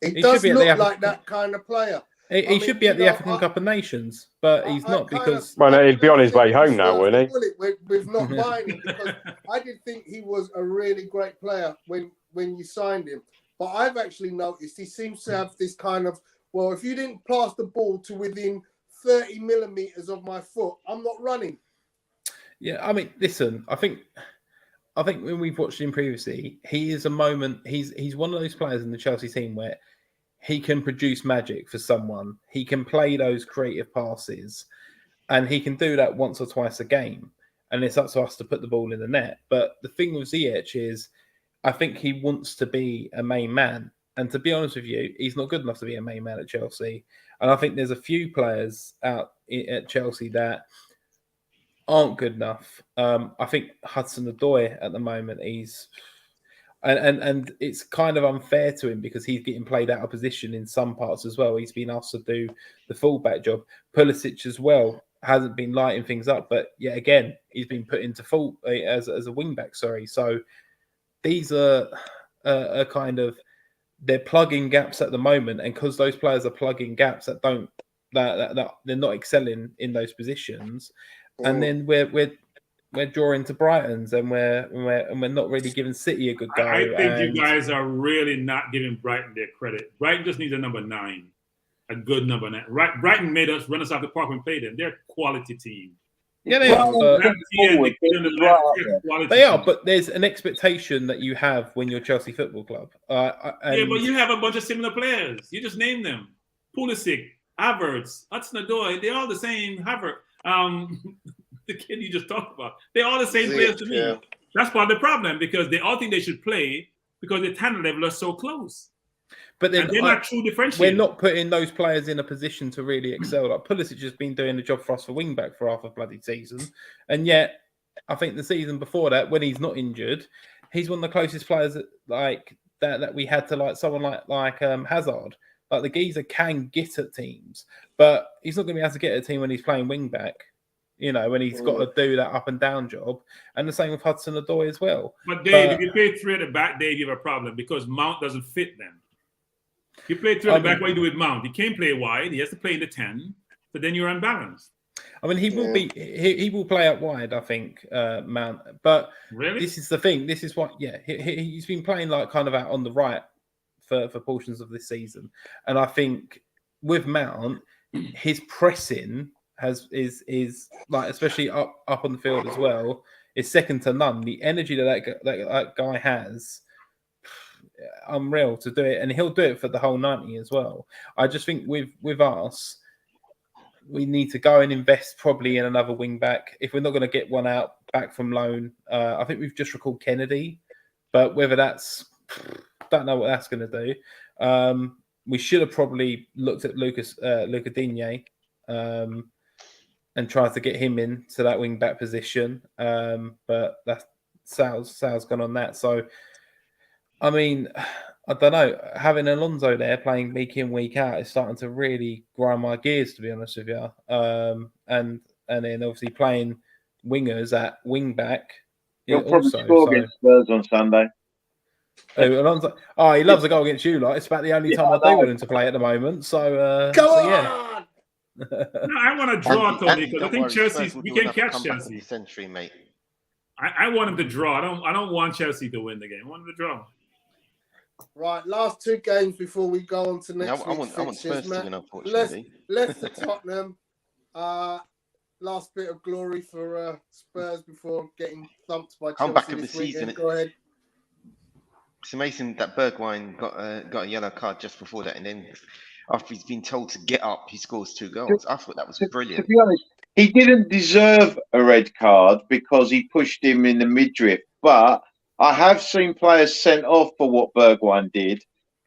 He does look like that kind of player. He should be at the African Cup of Nations, but he's not because. Well, he'd be on his way home now, wouldn't he? With not buying him, because I did think he was a really great player when you signed him. But I've actually noticed he seems to have this kind of, well, if you didn't pass the ball to within 30 millimeters of my foot, I'm not running. Yeah, I mean, listen, I think when we've watched him previously, he is a moment. He's one of those players in the Chelsea team where he can produce magic for someone. He can play those creative passes, and he can do that once or twice a game. And it's up to us to put the ball in the net. But the thing with Ziyech is, I think he wants to be a main man. And to be honest with you, he's not good enough to be a main man at Chelsea. And I think there's a few players out at Chelsea that aren't good enough. I think Hudson-Odoi at the moment, and it's kind of unfair to him because he's getting played out of position in some parts as well. He's been asked to do the fullback job. Pulisic as well hasn't been lighting things up, but yet again, he's been put into full as a wing-back. Sorry, so these are kind of, they're plugging gaps at the moment, and because those players are plugging gaps that they're not excelling in those positions, and then we're drawing to Brighton's, and we're not really giving City a good go. I think you guys are really not giving Brighton their credit. Brighton just needs a number 9, a good number 9. Brighton made us run us off the park and play them. They're a quality team. Yeah, they are. They are, but there's an expectation that you have when you're Chelsea Football Club. But you have a bunch of similar players. You just name them: Pulisic, Havertz, Hudson-Odoi. They're all the same. Havertz, the kid you just talked about. They're all the same players to me. Yeah. That's part of the problem, because they all think they should play because the talent level are so close. But then they're not true differentiators. We're not putting those players in a position to really excel. Like Pulisic has been doing the job for us for wing back for half a bloody season, and yet I think the season before that, when he's not injured, he's one of the closest players that we had to someone like Hazard. The geezer can get at teams, but he's not going to be able to get at a team when he's playing wing back. when he's got to do that up and down job. And the same with Hudson-Odoi as well. But Dave, if you play 3 at the back, Dave, you have a problem because Mount doesn't fit them. If you play 3 at the back, what do you do with Mount? He can't play wide. He has to play in the 10. So then you're unbalanced. I mean, he will be. He will play out wide, I think, Mount. But really, this is the thing. This is what. Yeah, he's been playing like kind of out on the right for portions of this season, and I think with Mount, his pressing is like, especially up on the field as well, is second to none. The energy that guy has, unreal to do it, and he'll do it for the whole 90 as well. I just think with us, we need to go and invest probably in another wing back. If we're not going to get one back from loan, I think we've just recalled Kennedy, but whether don't know what that's going to do. We should have probably looked at Luca Digne and tried to get him into that wing back position, but that's Sal's gone on that. So, I mean, I don't know. Having Alonso there playing week in, week out is starting to really grind my gears, to be honest with you. And then obviously playing wingers at wing back. He'll probably score against Spurs on Sunday. Alonso. Oh, he loves a goal against you, like it's about the only time I do want him to play at the moment. So, on! No, I want to draw Tony because I think Chelsea. We can catch Chelsea. Century, mate. I want him to draw. I don't want Chelsea to win the game. I want him to draw. Right, last 2 games before we go on to next week's I want Spurs fixtures, to win, unfortunately. Leicester Tottenham. Last bit of glory for Spurs before getting thumped by Chelsea. Comeback of the this weekend. season. Go ahead. It's amazing that Bruyne got a yellow card just before that, and then after he's been told to get up, he scores 2 goals. I thought that was brilliant. To be honest, he didn't deserve a red card because he pushed him in the midriff, but I have seen players sent off for what Bruyne did.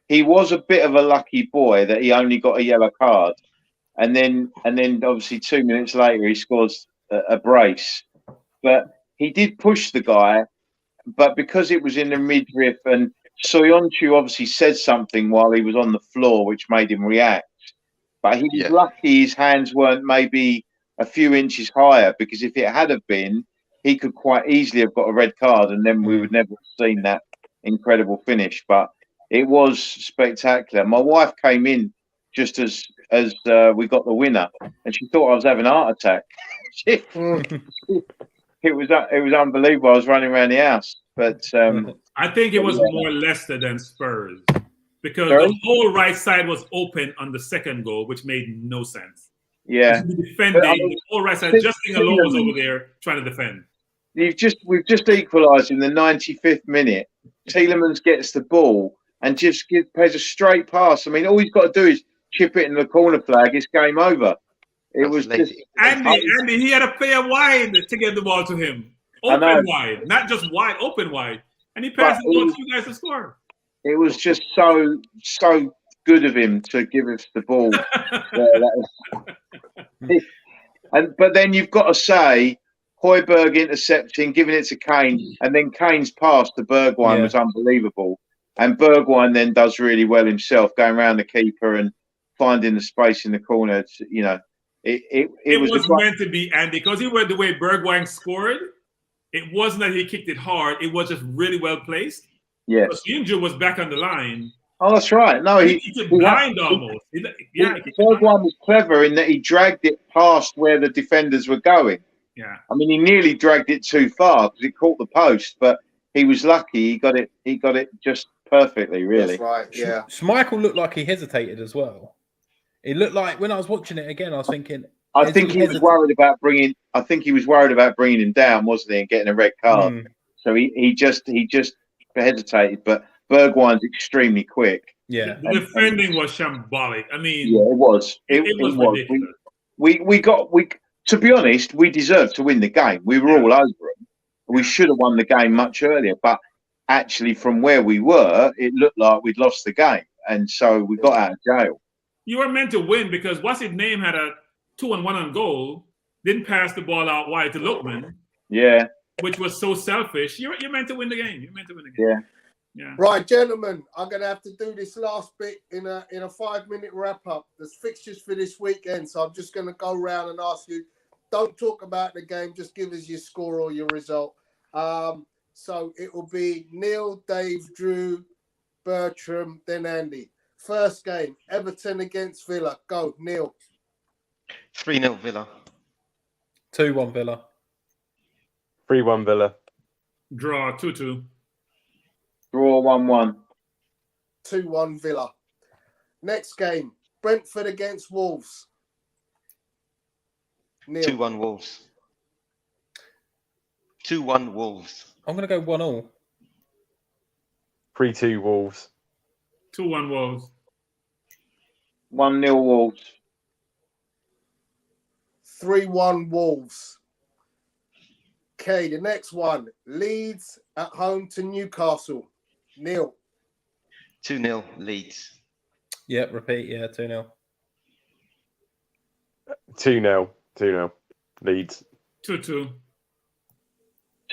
He was a bit of a lucky boy that he only got a yellow card, and then obviously 2 minutes later he scores a brace. But he did push the guy, but because it was in the midriff, and Soyuncu obviously said something while he was on the floor, which made him react. But he was lucky his hands weren't maybe a few inches higher, because if it had have been, he could quite easily have got a red card, and then we would never have seen that incredible finish. But it was spectacular. My wife came in just as we got the winner, and she thought I was having a heart attack. It was unbelievable. I was running around the house, but I think it was more Leicester than Spurs because the whole right side was open on the second goal, which made no sense. Yeah, defending the whole right side. Justin alone was over there trying to defend. We've just equalised in the 95th minute. Tielemans gets the ball and just pays a straight pass. I mean, all he's got to do is chip it in the corner flag. It's game over. It was just Andy, he had a player wide to get the ball to him. Open wide, not just wide, open wide. And he passed the ball to you guys to score. It was just so good of him to give us the ball. But then you've got to say, Højbjerg intercepting, giving it to Kane, and then Kane's pass to Bruyne was unbelievable. And Bruyne then does really well himself, going around the keeper and finding the space in the corner. You know, it was meant to be, Andy, because he went the way Bruyne scored. It wasn't that he kicked it hard; it was just really well placed. Yes, Inju was back on the line. Oh, that's right. No, he blind almost. Bruyne was clever in that he dragged it past where the defenders were going. Yeah, I mean, he nearly dragged it too far because it caught the post, but he was lucky. He got it just perfectly. Really, that's right. Yeah, Schmeichel looked like he hesitated as well. It looked like when I was watching it again, I was thinking. I think he was worried about bringing him down, wasn't he, and getting a red card. So he just hesitated. But Bruyne's extremely quick. Yeah, the defending was shambolic. I mean, yeah, it was. It was ridiculous. We to be honest, we deserved to win the game. We were all over them. We should have won the game much earlier, but actually, from where we were, it looked like we'd lost the game, and so we got out of jail. You were meant to win because what's his name had a 2-1 on goal, didn't pass the ball out wide to Lookman. Yeah, which was so selfish. You're meant to win the game. You're meant to win the game. Yeah. Right, gentlemen, I'm going to have to do this last bit in a 5-minute wrap up. There's fixtures for this weekend, so I'm just going to go around and ask you don't talk about the game. Just give us your score or your result. So it will be Neil, Dave, Drew, Bertram, then Andy. First game, Everton against Villa. Go, Neil. 3-0 Villa. 2-1 Villa. 3-1 Villa. Draw 2-2. Draw 1-1. 2-1 Villa. Next game, Brentford against Wolves. Neil. 2-1 Wolves. 2-1 Wolves. I'm going to go 1-1. 3-2 Wolves. 2-1 Wolves. 1-0 Wolves. 3-1 Wolves. Okay, the next one, Leeds at home to Newcastle. Neil. 2-0 Leeds. Yep, repeat. Yeah, 2-0. 2-0. 2-0 Leeds. 2-2.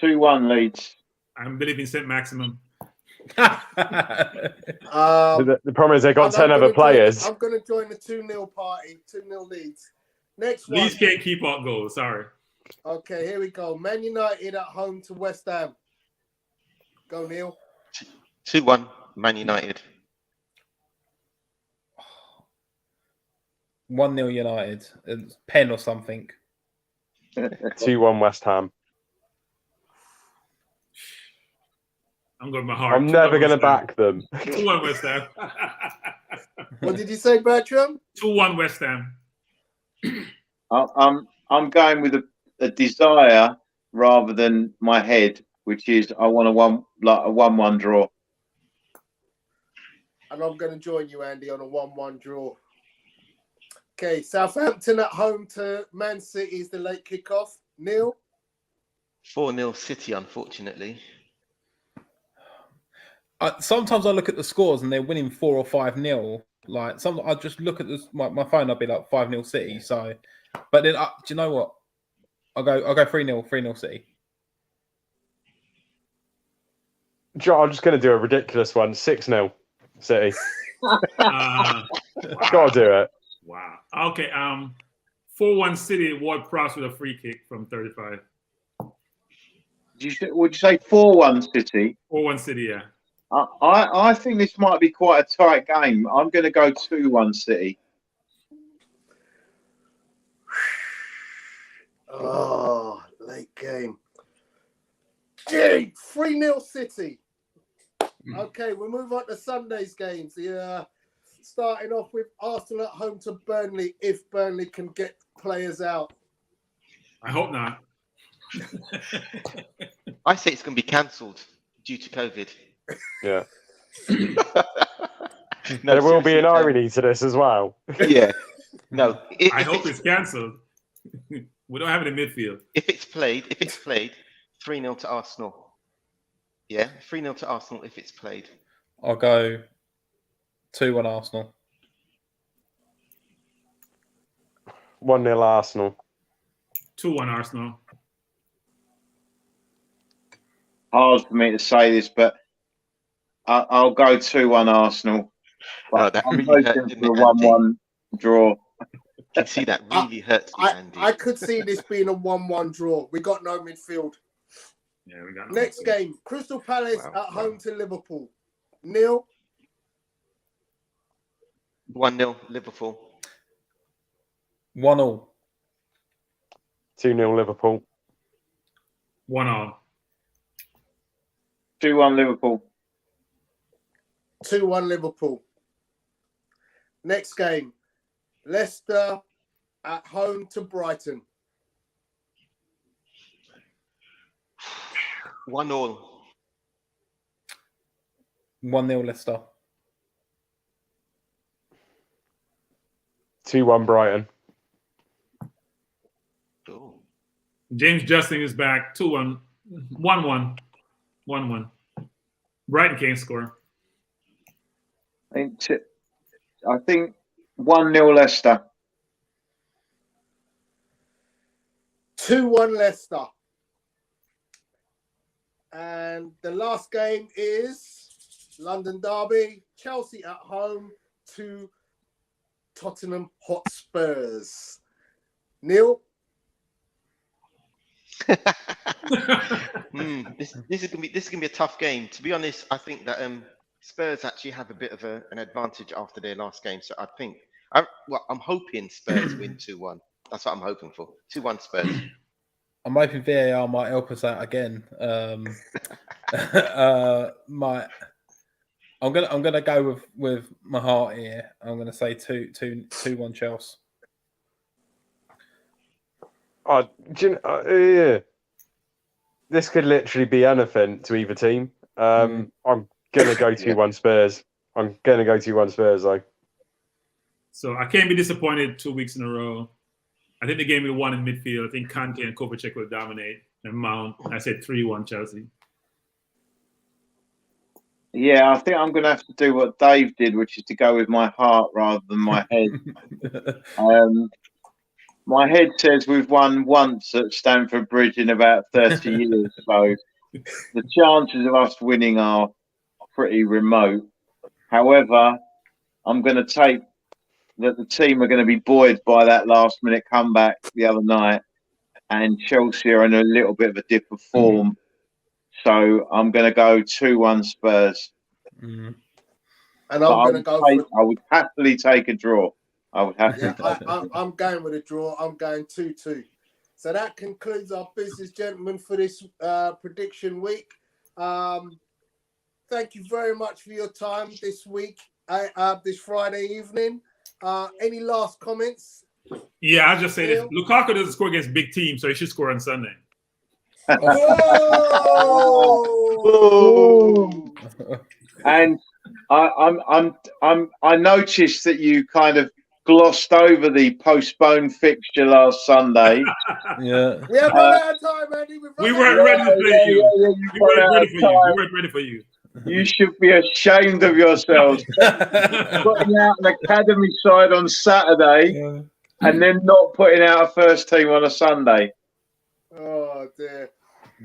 2-1 Leeds. I'm believing St. Maximum. The problem is they got and 10 other players. I'm going to join the 2-0 party. 2-0 Leeds. Next one. Leeds can't keep out goals. Sorry. Okay, here we go. Man United at home to West Ham. Go, Neil. 2-1 Man United. 1-0 United. It's pen or something. 2-1 West Ham. I'm going with my heart. I'm never going to back them. 2-1 West Ham. What did you say, Bertram? 2-1 West Ham. I'm going with a desire rather than my head, which is I want a 1-1 draw. And I'm going to join you, Andy, on a 1-1 draw. Okay, Southampton at home to Man City is the late kickoff. Neil? 4-0 City, unfortunately. Sometimes I look at the scores and they're winning 4 or 5-0. Like I just look at this my phone. I'll be like 5-0 City. So, but then do you know what? I'll go 3-0 City. Joe, I'm just going to do a ridiculous one. 6-0 City. Got to do it. Wow. Okay. 4-1 City. Ward-Prowse with a free kick from 35. Would you say 4-1 City? 4-1 City. Yeah. I think this might be quite a tight game. I'm going to go 2-1 City. Oh, late game. Gee, 3-0 City. Okay, we'll move on to Sunday's games. Starting off with Arsenal at home to Burnley, if Burnley can get players out. I hope not. I say it's going to be cancelled due to COVID. Yeah. No, there will be an seriously, irony to this as well. Yeah. No. I hope it's cancelled. We don't have it in midfield. If it's played, 3-0 to Arsenal. Yeah, 3-0 to Arsenal if it's played. I'll go 2-1 Arsenal. 1-0 Arsenal. 2-1 Arsenal. Hard for me to say this, but I'll go 2-1 Arsenal. Oh, that I'm really hurt, hoping didn't for it, a Andy? 1-1 draw. You can see that really hurts me, Andy. I could see this being a 1-1 draw. We got no midfield. Yeah, we got Next game, Crystal Palace Wow. at home to Liverpool. Neil? 1-0 Liverpool. 1-1. 2-0 Liverpool. 1-1. 2-1 Liverpool. 2-1 Liverpool. Next game, Leicester at home to Brighton. 1-1. 1-0 Leicester. 2-1 Brighton. Oh. James Justin is back. 2-1. 1-1. 1-1. Brighton can't score. I think 1-0 Leicester. 2-1 Leicester. And the last game is London Derby, Chelsea at home to Tottenham Hotspurs. Neil? This is gonna be a tough game. To be honest, I think that Spurs actually have a bit of an advantage after their last game. So I'm hoping Spurs win 2-1. That's what I'm hoping for. 2-1 Spurs. I'm hoping VAR might help us out again. I'm gonna go with my heart here. I'm gonna say 2-1 Chelsea. Yeah. This could literally be anything to either team. I'm gonna go 2-1 Spurs. I'm gonna go 2-1 Spurs though. So I can't be disappointed 2 weeks in a row. I think the game we won in midfield. I think Kante and Kovacic will dominate. And Mount, I said 3-1 Chelsea. Yeah, I think I'm going to have to do what Dave did, which is to go with my heart rather than my head. My head says we've won once at Stamford Bridge in about 30 years, so the chances of us winning are pretty remote. However, I'm going to take that the team are going to be buoyed by that last-minute comeback the other night, and Chelsea are in a little bit of a dip of form. So I'm going to go 2-1 Spurs. And I'm going to go I would happily take a draw. I would have to. I'm going with a draw. I'm going 2-2. So that concludes our business, gentlemen, for this prediction week. Thank you very much for your time this week, this Friday evening. Any last comments? Yeah, I'll just say this. Lukaku doesn't score against big teams, so he should score on Sunday. And I noticed that you kind of glossed over the postponed fixture last Sunday. Yeah, we have run out of time, Andy. We weren't ready to play you. We weren't ready for you. You should be ashamed of yourselves. Putting out an academy side on Saturday and then not putting out a first team on a Sunday. Oh dear.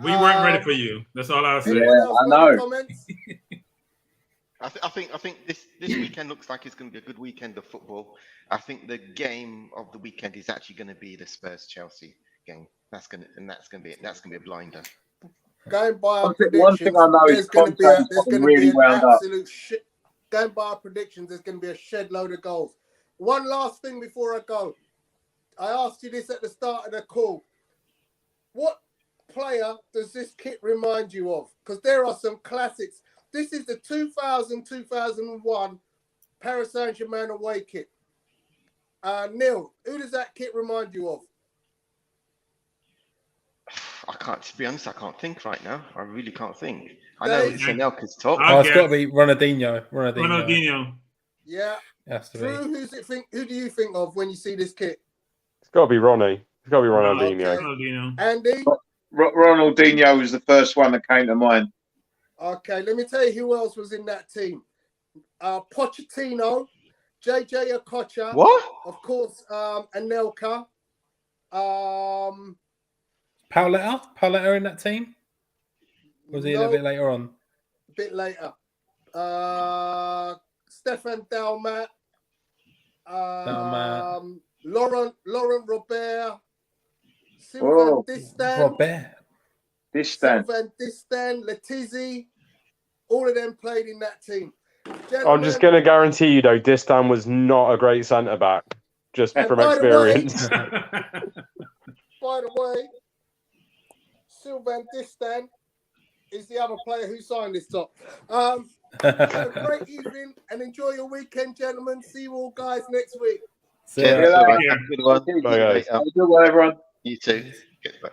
We weren't ready for you. That's all I'll say. Yeah, I know. I think this weekend looks like it's going to be a good weekend of football. I think the game of the weekend is actually going to be the Spurs Chelsea game. That's going to be a blinder. Going by our one thing I know there's is going to be really an absolute shit. Going by our predictions, there's going to be a shed load of goals. One last thing before I go. I asked you this at the start of the call. What player does this kit remind you of? Because there are some classics. This is the 2000-2001 Paris Saint-Germain away kit. Neil, who does that kit remind you of? To be honest, I can't think right now. I really can't think. I know it's Anelka's top. It's got to be Ronaldinho. Yeah. Drew, who do you think of when you see this kit? It's got to be Ronnie. It's got to be Ronaldinho. Ronaldinho. Andy? Ronaldinho was the first one that came to mind. Okay, let me tell you who else was in that team. Pochettino, JJ Okocha. What? Of course, Anelka. Pauletta in that team? Was he a little bit later on? A bit later. Stefan Dalmat. Laurent Robert. Sylvain Distin. Sylvain Distin, Letizia. All of them played in that team. Gentlemen, I'm just going to guarantee you, though, Distin was not a great centre-back, just from experience. By the way, Sylvain Distin is the other player who signed this top. Have a great evening and enjoy your weekend, gentlemen. See you all guys next week. Good one. Bye, guys. Have a good one, everyone. You too. Get back.